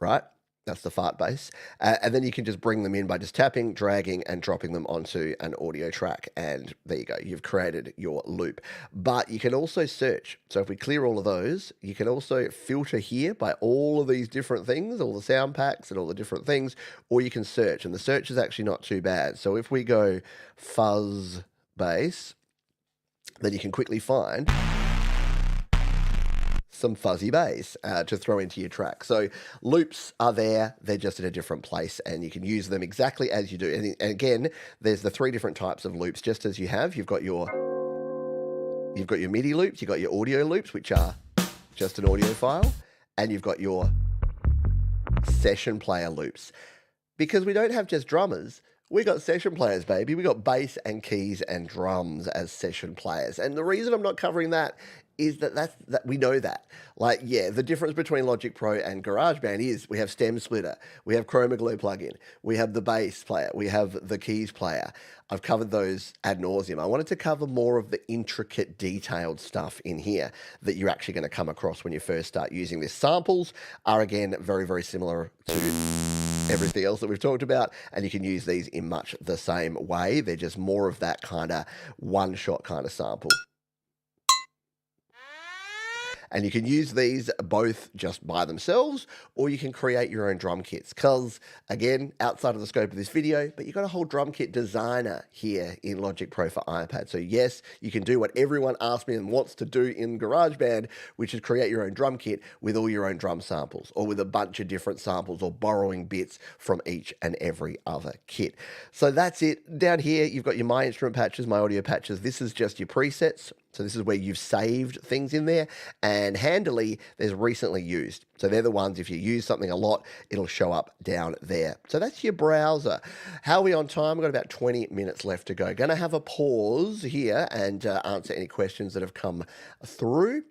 Speaker 1: Right? That's the fart bass. And then you can just bring them in by just tapping, dragging, and dropping them onto an audio track. And there you go. You've created your loop. But you can also search. So if we clear all of those, you can also filter here by all of these different things, all the sound packs and all the different things, or you can search. And the search is actually not too bad. So if we go fuzz bass, then you can quickly find some fuzzy bass to throw into your track. So loops are there, they're just in a different place, and you can use them exactly as you do. And again, there's the 3 different types of loops, just as you have. You've got your MIDI loops, you've got your audio loops, which are just an audio file, and you've got your session player loops. Because we don't have just drummers, we got session players, baby. We got bass and keys and drums as session players. And the reason I'm not covering that is that we know that. Like, yeah, the difference between Logic Pro and GarageBand is we have stem splitter, we have chroma glue plugin, we have the bass player, we have the keys player. I've covered those ad nauseum. I wanted to cover more of the intricate, detailed stuff in here that you're actually going to come across when you first start using this. Samples are, again, very, very similar to everything else that we've talked about, and you can use these in much the same way. They're just more of that kind of one-shot kind of sample. And you can use these both just by themselves, or you can create your own drum kits. Because, again, outside of the scope of this video, but you've got a whole drum kit designer here in Logic Pro for iPad. So yes, you can do what everyone asks me and wants to do in GarageBand, which is create your own drum kit with all your own drum samples, or with a bunch of different samples, or borrowing bits from each and every other kit. So that's it. Down here, you've got your My Instrument patches, My Audio patches. This is just your presets. So this is where you've saved things in there, and handily, there's recently used. So they're the ones, if you use something a lot, it'll show up down there. So that's your browser. How are we on time? We've got about 20 minutes left to go. Going to have a pause here and answer any questions that have come through.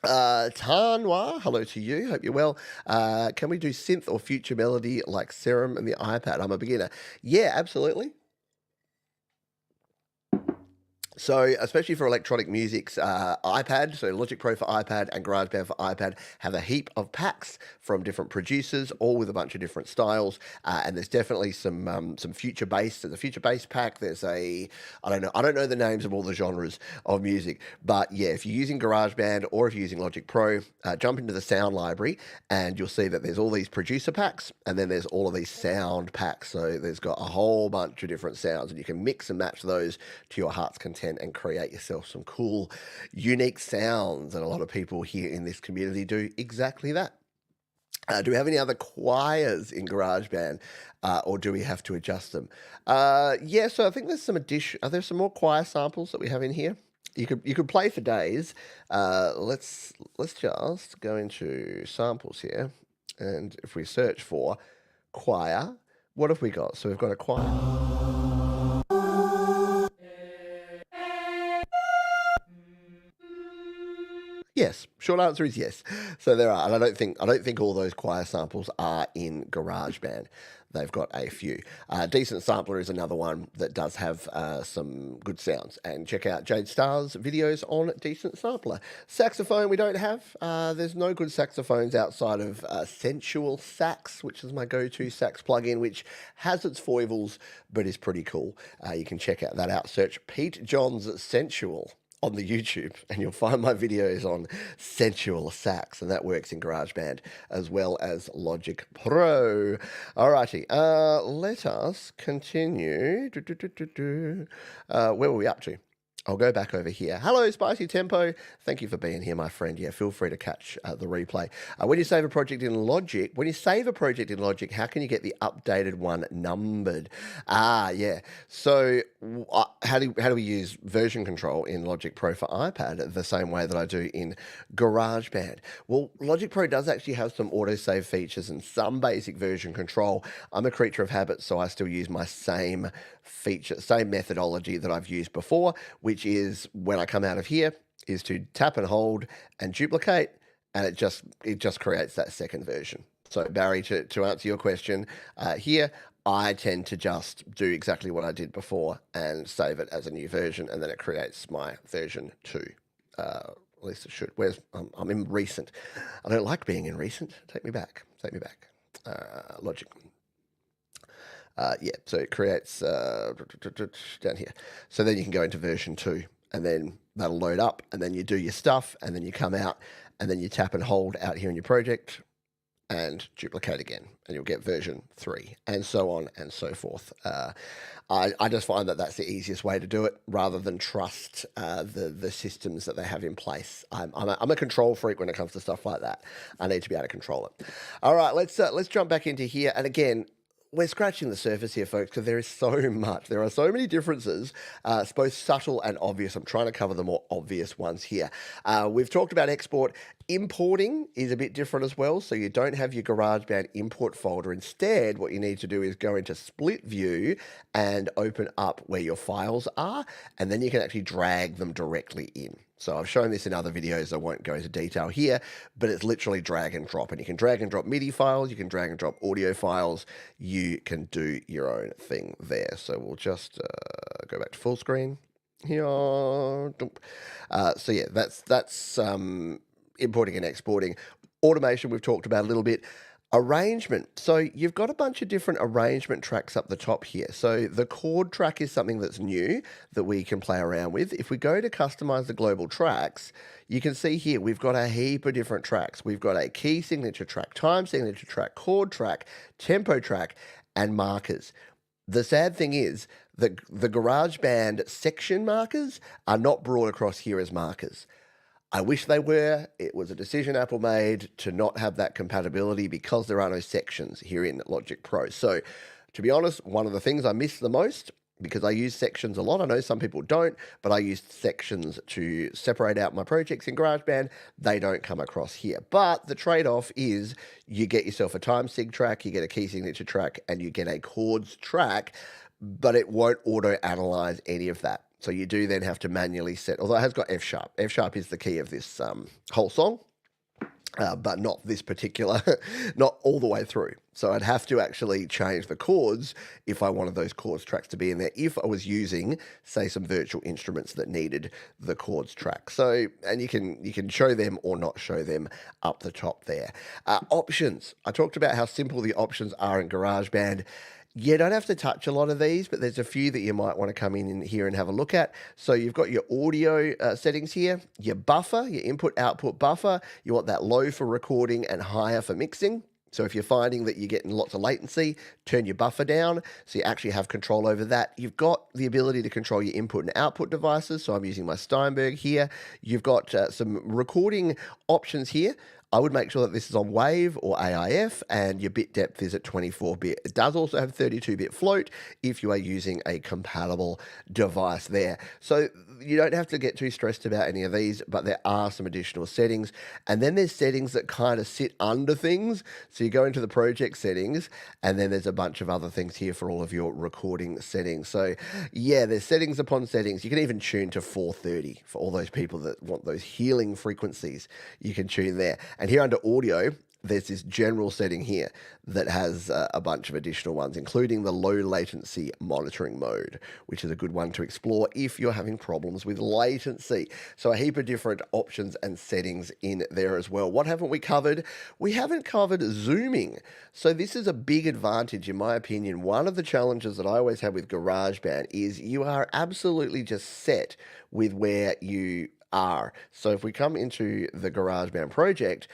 Speaker 1: Tanwa, hello to you. Hope you're well. Can we do synth or future melody like Serum and the iPad? I'm a beginner. Yeah, absolutely. So, especially for electronic music's iPad, so Logic Pro for iPad and GarageBand for iPad have a heap of packs from different producers, all with a bunch of different styles. And there's definitely some future bass. There's a future bass pack. There's I don't know the names of all the genres of music, but yeah, if you're using GarageBand or if you're using Logic Pro, jump into the sound library and you'll see that there's all these producer packs, and then there's all of these sound packs. So there's got a whole bunch of different sounds, and you can mix and match those to your heart's content and create yourself some cool, unique sounds. And a lot of people here in this community do exactly that. Do we have any other choirs in GarageBand, or do we have to adjust them? Yeah, so I think there's some are there some more choir samples that we have in here? You could play for days. Let's just go into samples here, and if we search for choir, what have we got? So we've got a choir. Yes, short answer is yes. So there are, and I don't think all those choir samples are in GarageBand. They've got a few. Decent Sampler is another one that does have some good sounds. And check out Jade Starr's videos on Decent Sampler. Saxophone we don't have. There's no good saxophones outside of Sensual Sax, which is my go-to sax plugin, which has its foibles, but is pretty cool. You can check that out. Search Pete John's Sensual on the YouTube, and you'll find my videos on sensual sax, and that works in GarageBand as well as Logic Pro. Alrighty, let us continue. Where were we up to? I'll go back over here. Hello, Spicy Tempo. Thank you for being here, my friend. Yeah, feel free to catch the replay. When you save a project in Logic, how can you get the updated one numbered? Yeah. So how do we use version control in Logic Pro for iPad the same way that I do in GarageBand? Well, Logic Pro does actually have some autosave features and some basic version control. I'm a creature of habit, so I still use my same methodology that I've used before, which is when I come out of here is to tap and hold and duplicate, and it just creates that second version. So Barry, to answer your question, here I tend to just do exactly what I did before and save it as a new version, and then it creates my version 2. At least it should. I'm in recent. I don't like being in recent. Take me back. Logic. So it creates down here. So then you can go into version 2, and then that'll load up, and then you do your stuff, and then you come out, and then you tap and hold out here in your project, and duplicate again, and you'll get version 3, and so on and so forth. I just find that that's the easiest way to do it, rather than trust the systems that they have in place. I'm a control freak when it comes to stuff like that. I need to be able to control it. All right, let's jump back into here, and again, we're scratching the surface here, folks, because there is so much. There are so many differences. It's both subtle and obvious. I'm trying to cover the more obvious ones here. We've talked about export. Importing is a bit different as well. So you don't have your GarageBand import folder. Instead, what you need to do is go into split view and open up where your files are, and then you can actually drag them directly in. So I've shown this in other videos. I won't go into detail here, but it's literally drag and drop. And you can drag and drop MIDI files. You can drag and drop audio files. You can do your own thing there. So we'll just go back to full screen here. So yeah, that's importing and exporting. Automation we've talked about a little bit. Arrangement. So you've got a bunch of different arrangement tracks up the top here. So the chord track is something that's new that we can play around with. If we go to customize the global tracks, you can see here we've got a heap of different tracks. We've got a key signature track, time signature track, chord track, tempo track, and markers. The sad thing is that the GarageBand section markers are not brought across here as markers. I wish they were. It was a decision Apple made to not have that compatibility because there are no sections here in Logic Pro. So to be honest, one of the things I miss the most, because I use sections a lot, I know some people don't, but I use sections to separate out my projects in GarageBand. They don't come across here. But the trade-off is you get yourself a time sig track, you get a key signature track, and you get a chords track, but it won't auto-analyze any of that. So you do then have to manually set, although it has got F sharp. F sharp is the key of this whole song, but not this particular, not all the way through. So I'd have to actually change the chords if I wanted those chords tracks to be in there, if I was using, say, some virtual instruments that needed the chords track. So, and you can show them or not show them up the top there. Options. I talked about how simple the options are in GarageBand. You don't have to touch a lot of these, but there's a few that you might want to come in here and have a look at. So you've got your audio settings here, your buffer, your input-output buffer. You want that low for recording and higher for mixing. So if you're finding that you're getting lots of latency, turn your buffer down so you actually have control over that. You've got the ability to control your input and output devices. So I'm using my Steinberg here. You've got some recording options here. I would make sure that this is on WAV or AIF, and your bit depth is at 24-bit. It does also have 32-bit float if you are using a compatible device there. So you don't have to get too stressed about any of these, but there are some additional settings. And then there's settings that kind of sit under things. So you go into the project settings, and then there's a bunch of other things here for all of your recording settings. So yeah, there's settings upon settings. You can even tune to 430 for all those people that want those healing frequencies. You can tune there. And here under audio, there's this general setting here that has a bunch of additional ones, including the low latency monitoring mode, which is a good one to explore if you're having problems with latency. So a heap of different options and settings in there as well. What haven't we covered? We haven't covered zooming. So this is a big advantage, in my opinion. One of the challenges that I always have with GarageBand is you are absolutely just set with where you are. So if we come into the GarageBand project,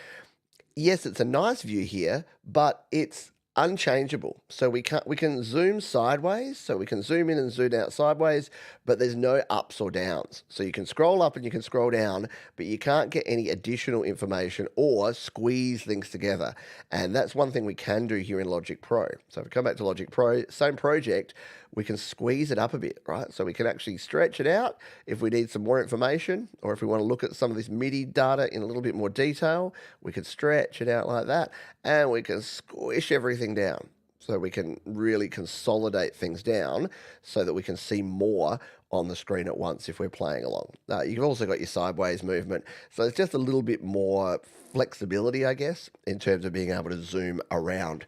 Speaker 1: yes, it's a nice view here, but it's unchangeable. So we can zoom sideways, so we can zoom in and zoom out sideways, but there's no ups or downs. So you can scroll up and you can scroll down, but you can't get any additional information or squeeze things together. And that's one thing we can do here in Logic Pro. So if we come back to Logic Pro, same project, we can squeeze it up a bit, right? So we can actually stretch it out if we need some more information, or if we want to look at some of this MIDI data in a little bit more detail, we can stretch it out like that, and we can squish everything down. So we can really consolidate things down so that we can see more on the screen at once if we're playing along. You've also got your sideways movement. So it's just a little bit more flexibility, I guess, in terms of being able to zoom around.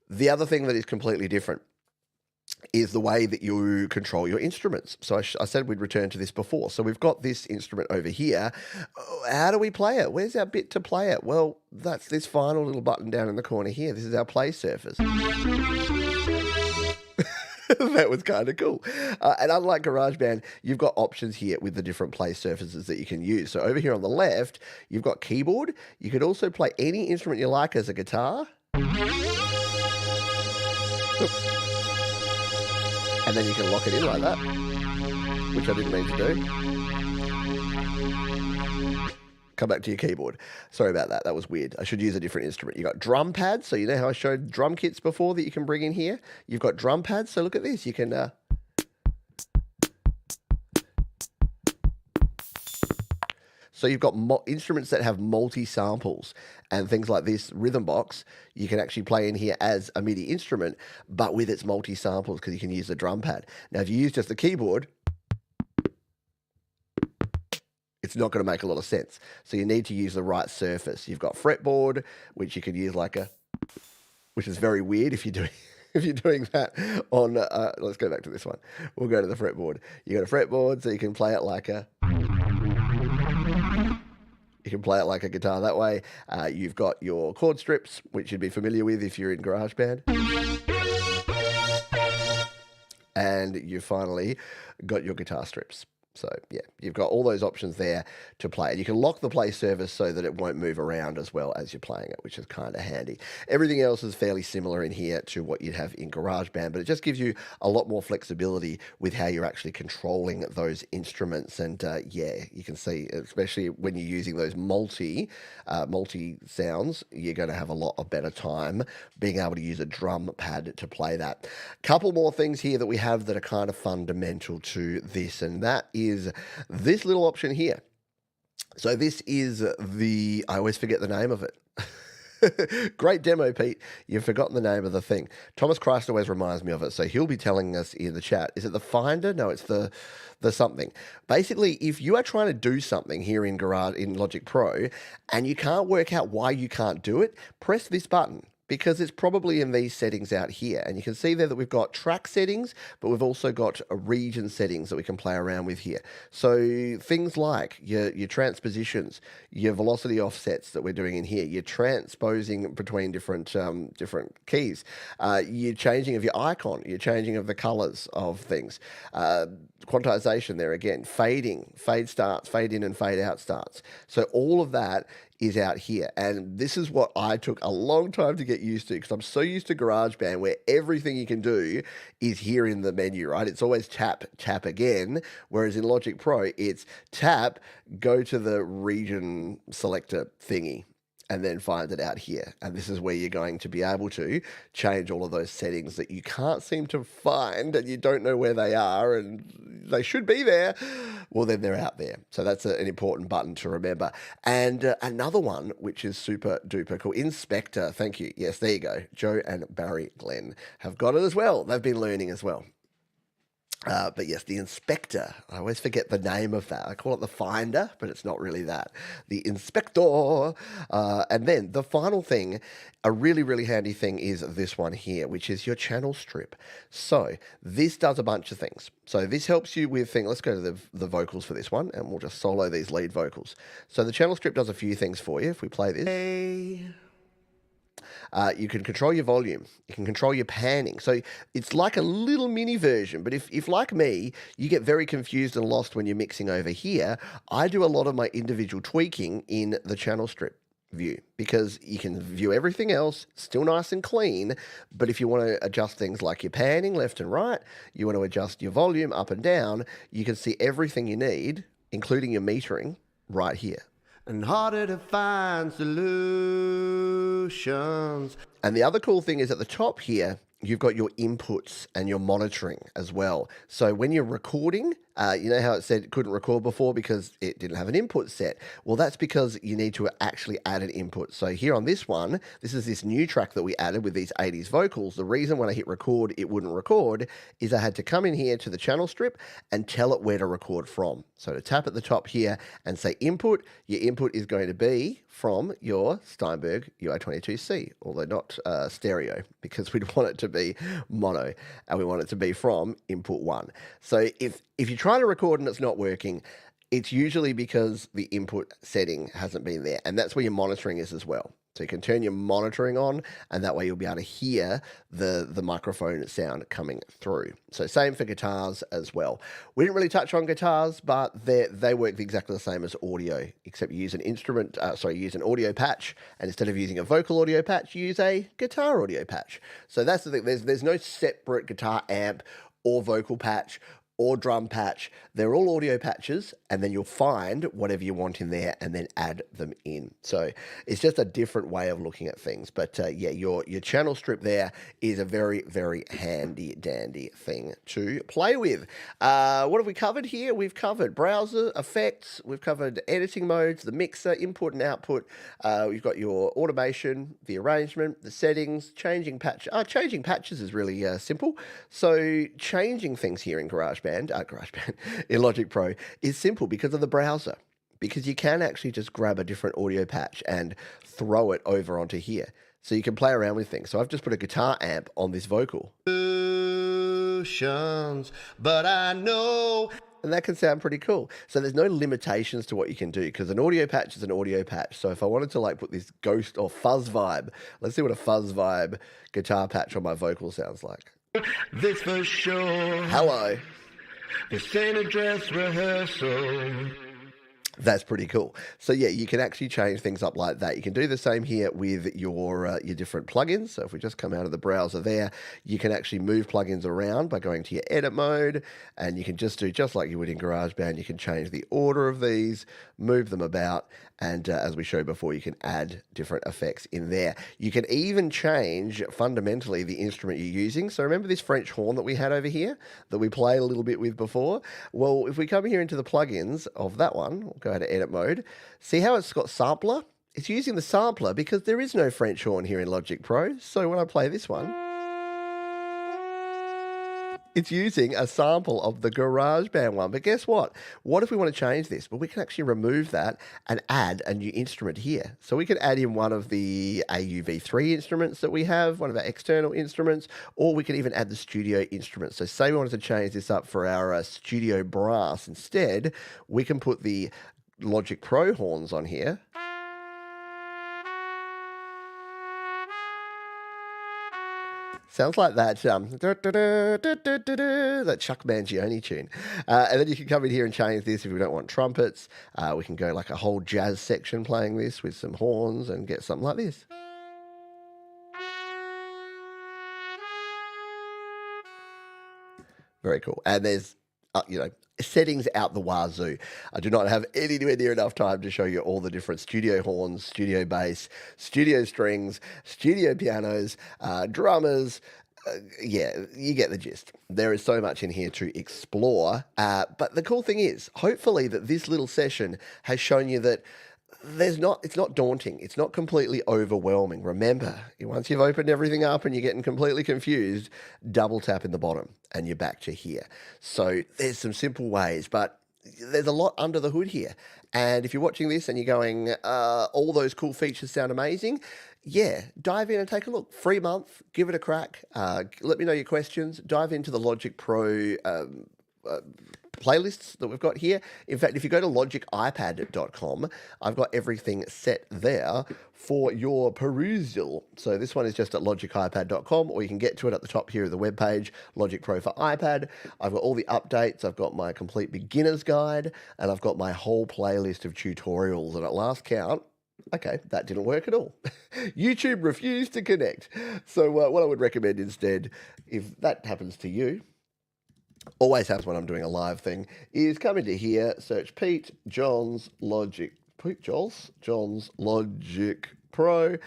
Speaker 1: The other thing that is completely different is the way that you control your instruments. So I said we'd return to this before. So we've got this instrument over here. How do we play it? Where's our bit to play it? Well, that's this final little button down in the corner here. This is our play surface. That was kind of cool. And unlike GarageBand, you've got options here with the different play surfaces that you can use. So over here on the left, you've got keyboard. You could also play any instrument you like as a guitar. And then you can lock it in like that, which I didn't mean to do. Come back to your keyboard. Sorry about that. That was weird. I should use a different instrument. You got drum pads. So you know how I showed drum kits before that you can bring in here? You've got drum pads. So look at this. You can... So you've got instruments that have multi-samples and things like this rhythm box, you can actually play in here as a MIDI instrument, but with its multi-samples because you can use the drum pad. Now, if you use just the keyboard, it's not going to make a lot of sense. So you need to use the right surface. You've got fretboard, which you can use like a, which is very weird if you're doing... If you're doing that on, let's go back to this one. We'll go to the fretboard. You got a fretboard, so you can play it like a... You can play it like a guitar that way. You've got your chord strips, which you'd be familiar with if you're in GarageBand. And you finally got your guitar strips. So, yeah, you've got all those options there to play. And you can lock the play surface so that it won't move around as well as you're playing it, which is kind of handy. Everything else is fairly similar in here to what you'd have in GarageBand, but it just gives you a lot more flexibility with how you're actually controlling those instruments. And, yeah, you can see, especially when you're using those multi sounds, you're going to have a lot of better time being able to use a drum pad to play that. Couple more things here that we have that are kind of fundamental to this, and that is this little option here. So this is the, I always forget the name of it. Great demo, Pete. You've forgotten the name of the thing. Thomas Christ always reminds me of it, so he'll be telling us in the chat. Is it the Finder? No, it's the something. Basically, if you are trying to do something here in Logic Pro and you can't work out why you can't do it, press this button, because it's probably in these settings out here. And you can see there that we've got track settings, but we've also got region settings that we can play around with here. So things like your transpositions, your velocity offsets that we're doing in here, your transposing between different keys, your changing of your icon, your changing of the colors of things, quantization there again, fading, fade starts, fade in and fade out starts. So all of that is out here. And this is what I took a long time to get used to, because I'm so used to GarageBand where everything you can do is here in the menu, right? It's always tap, tap again. Whereas in Logic Pro, it's tap, go to the region selector thingy, and then find it out here. And this is where you're going to be able to change all of those settings that you can't seem to find and you don't know where they are and they should be there. Well, then they're out there. So that's an important button to remember. And another one, which is super duper cool, Inspector. Thank you. Yes, there you go. Joe and Barry Glenn have got it as well. They've been learning as well. But yes, the inspector. I always forget the name of that. I call it the finder, but it's not really that. The inspector. And then the final thing, a really, really handy thing is this one here, which is your channel strip. So this does a bunch of things. So this helps you with things. Let's go to the vocals for this one, and we'll just solo these lead vocals. So the channel strip does a few things for you. If we play this. You can control your volume. You can control your panning. So it's like a little mini version. But if like me, you get very confused and lost when you're mixing over here, I do a lot of my individual tweaking in the channel strip view because you can view everything else still nice and clean. But if you want to adjust things like your panning left and right, you want to adjust your volume up and down, you can see everything you need, including your metering, right here. And harder to find solutions. And the other cool thing is at the top here, you've got your inputs and your monitoring as well. So when you're recording, you know how it said it couldn't record before because it didn't have an input set? Well, that's because you need to actually add an input. So here on this one, this is this new track that we added with these 80s vocals. The reason when I hit record, it wouldn't record is I had to come in here to the channel strip and tell it where to record from. So to tap at the top here and say input, your input is going to be from your Steinberg UI22C, although not stereo, because we'd want it to be mono, and we want it to be from input 1. So if you're trying to record and it's not working, it's usually because the input setting hasn't been there, and that's where your monitoring is as well. So you can turn your monitoring on, and that way you'll be able to hear the microphone sound coming through. So same for guitars as well. We didn't really touch on guitars, but they work exactly the same as audio, except you use an use an audio patch, and instead of using a vocal audio patch, you use a guitar audio patch. So that's the thing. There's no separate guitar amp or vocal patch or drum patch. They're all audio patches, and then you'll find whatever you want in there and then add them in. So it's just a different way of looking at things. But yeah, your channel strip there is a very, very handy dandy thing to play with. What have we covered here? We've covered browser, effects, we've covered editing modes, the mixer, input and output. We've got your automation, the arrangement, the settings, changing patch. Changing patches is really simple. So changing things here in GarageBand, in Logic Pro is simple because of the browser. Because you can actually just grab a different audio patch and throw it over onto here. So you can play around with things. So I've just put a guitar amp on this vocal. But I know. And that can sound pretty cool. So there's no limitations to what you can do because an audio patch is an audio patch. So if I wanted to like put this ghost or fuzz vibe, let's see what a fuzz vibe guitar patch on my vocal sounds like. This for sure. Hello. This ain't a dress rehearsal. That's pretty cool. So yeah, you can actually change things up like that. You can do the same here with your different plugins. So if we just come out of the browser there, you can actually move plugins around by going to your edit mode, and you can just do just like you would in GarageBand. You can change the order of these, move them about, and as we showed before, you can add different effects in there. You can even change fundamentally the instrument you're using. So remember this French horn that we had over here that we played a little bit with before? Well, if we come here into the plugins of that one, we'll go to edit mode. See how it's got sampler? It's using the sampler because there is no French horn here in Logic Pro. So when I play this one, it's using a sample of the GarageBand one. But guess what? What if we want to change this? Well, we can actually remove that and add a new instrument here. So we could add in one of the AUV3 instruments that we have, one of our external instruments, or we could even add the studio instrument. So say we wanted to change this up for our studio brass instead, we can put the Logic Pro horns on here. Sounds like that that Chuck Mangione tune. And then you can come in here and change this if we don't want trumpets. We can go like a whole jazz section playing this with some horns and get something like this. Very cool. And there's, settings out the wazoo. I do not have anywhere near enough time to show you all the different studio horns, studio bass, studio strings, studio pianos, drummers. Yeah, you get the gist. There is so much in here to explore. But the cool thing is, hopefully that this little session has shown you that It's not daunting. It's not completely overwhelming. Remember, once you've opened everything up and you're getting completely confused, double tap in the bottom and you're back to here. So there's some simple ways, but there's a lot under the hood here. And if you're watching this and you're going, all those cool features sound amazing, yeah, dive in and take a look. Free month, give it a crack. Let me know your questions. Dive into the Logic Pro playlists that we've got here. In fact, if you go to logicipad.com, I've got everything set there for your perusal. So this one is just at logicipad.com, or you can get to it at the top here of the webpage, Logic Pro for iPad. I've got all the updates. I've got my complete beginner's guide, and I've got my whole playlist of tutorials. And at last count, okay, that didn't work at all. YouTube refused to connect. So what I would recommend instead, if that happens to you, always happens when I'm doing a live thing, is come into here, search John's Logic Pro,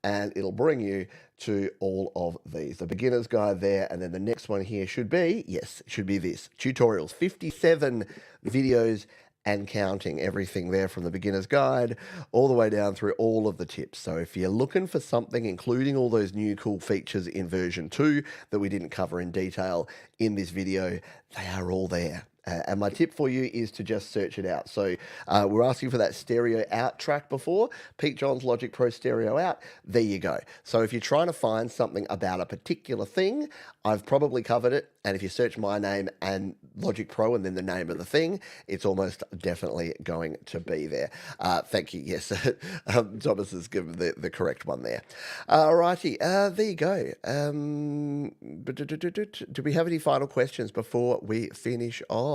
Speaker 1: and it'll bring you to all of these. The beginner's guide there, and then the next one here should be, yes, it should be this, tutorials, 57 videos and counting, everything there from the beginner's guide all the way down through all of the tips. So if you're looking for something, including all those new cool features in version 2 that we didn't cover in detail in this video, they are all there. And my tip for you is to just search it out. So we're asking for that stereo out track before. Pete John's Logic Pro stereo out. There you go. So if you're trying to find something about a particular thing, I've probably covered it. And if you search my name and Logic Pro and then the name of the thing, it's almost definitely going to be there. Thank you. Yes, Thomas has given the correct one there. Alrighty, there you go. Do we have any final questions before we finish off?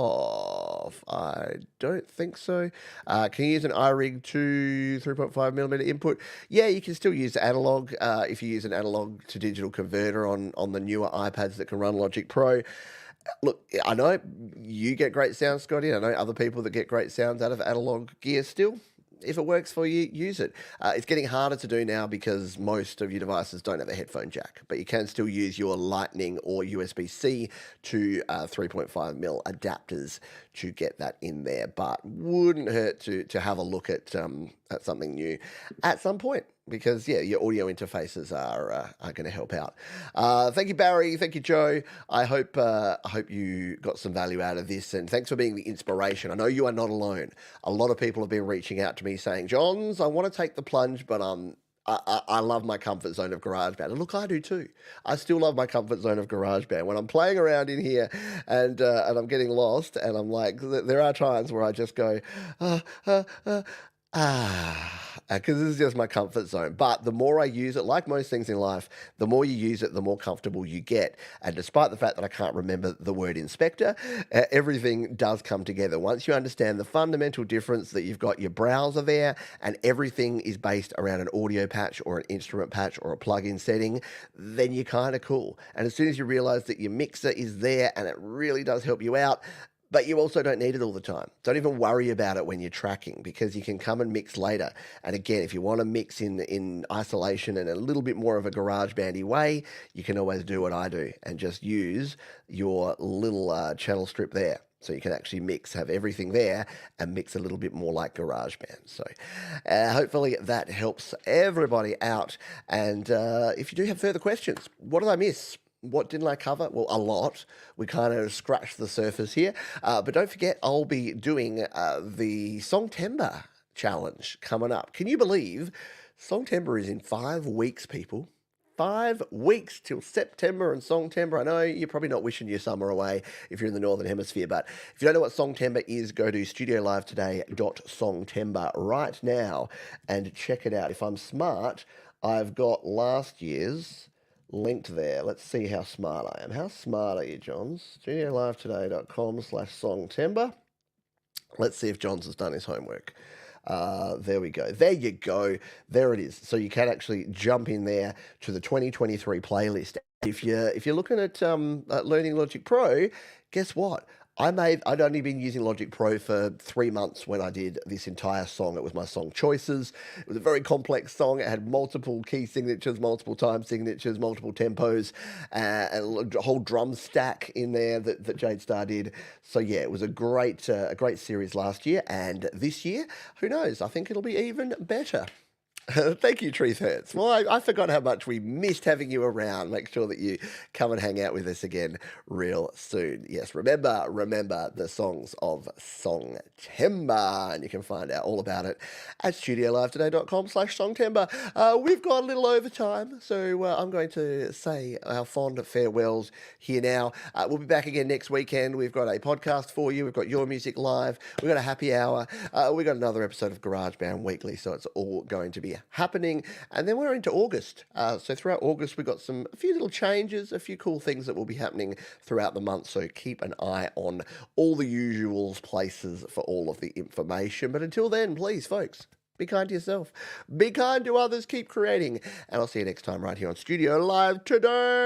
Speaker 1: I don't think so. Can you use an iRig to 3.5mm input? Yeah, you can still use analog if you use an analog to digital converter on the newer iPads that can run Logic Pro. Look, I know you get great sound, Scotty. I know other people that get great sounds out of analog gear still. If it works for you, use it. It's getting harder to do now because most of your devices don't have a headphone jack, but you can still use your Lightning or USB-C to 3.5mm adapters to get that in there. But wouldn't hurt to have a look at something new at some point, because yeah, your audio interfaces are going to help out. Thank you, Barry. Thank you, Joe. I hope you got some value out of this, and thanks for being the inspiration. I know you are not alone. A lot of people have been reaching out to me saying, "Johns, I want to take the plunge, but I love my comfort zone of GarageBand." And look, I do too. I still love my comfort zone of GarageBand. When I'm playing around in here and I'm getting lost, and I'm like, there are times where I just go, because this is just my comfort zone. But the more I use it, like most things in life, the more you use it, the more comfortable you get. And despite the fact that I can't remember the word inspector, everything does come together. Once you understand the fundamental difference that you've got your browser there and everything is based around an audio patch or an instrument patch or a plugin setting, then you're kind of cool. And as soon as you realize that your mixer is there and it really does help you out, but you also don't need it all the time. Don't even worry about it when you're tracking, because you can come and mix later. And again, if you want to mix in isolation and a little bit more of a GarageBandy way, you can always do what I do and just use your little channel strip there. So you can actually have everything there and mix a little bit more like GarageBand. So hopefully that helps everybody out. And if you do have further questions, what did I miss? What didn't I cover? Well, a lot. We kind of scratched the surface here. But don't forget, I'll be doing the Songtember challenge coming up. Can you believe Songtember is in 5 weeks, people? 5 weeks till September and Songtember. I know you're probably not wishing your summer away if you're in the Northern Hemisphere, but if you don't know what Songtember is, go to studiolivetoday.songtember right now and check it out. If I'm smart, I've got last year's linked there. Let's see how smart I am. How smart are you, Johns? studiolivetoday.com/songtember. Let's see if Johns has done his homework. There we go. There you go. There it is. So you can actually jump in there to the 2023 playlist. If you're looking at learning Logic Pro, guess what? I'd only been using Logic Pro for 3 months when I did this entire song. It was my song choices. It was a very complex song. It had multiple key signatures, multiple time signatures, multiple tempos, and a whole drum stack in there that Jade Star did. So yeah, it was a great series last year, and this year, who knows? I think it'll be even better. Thank you, Truth Hurts. Well, I forgot how much we missed having you around. Make sure that you come and hang out with us again real soon. Yes, remember the songs of Songtember, and you can find out all about it at studiolivetoday.com/songtember. We've got a little overtime, so I'm going to say our fond farewells here now. We'll be back again next weekend. We've got a podcast for you. We've got Your Music Live. We've got a happy hour. We've got another episode of GarageBand Weekly, so it's all going to be happening. And then we're into August. So throughout August, we've got a few little changes, a few cool things that will be happening throughout the month. So keep an eye on all the usual places for all of the information. But until then, please, folks, be kind to yourself. Be kind to others. Keep creating. And I'll see you next time right here on Studio Live Today.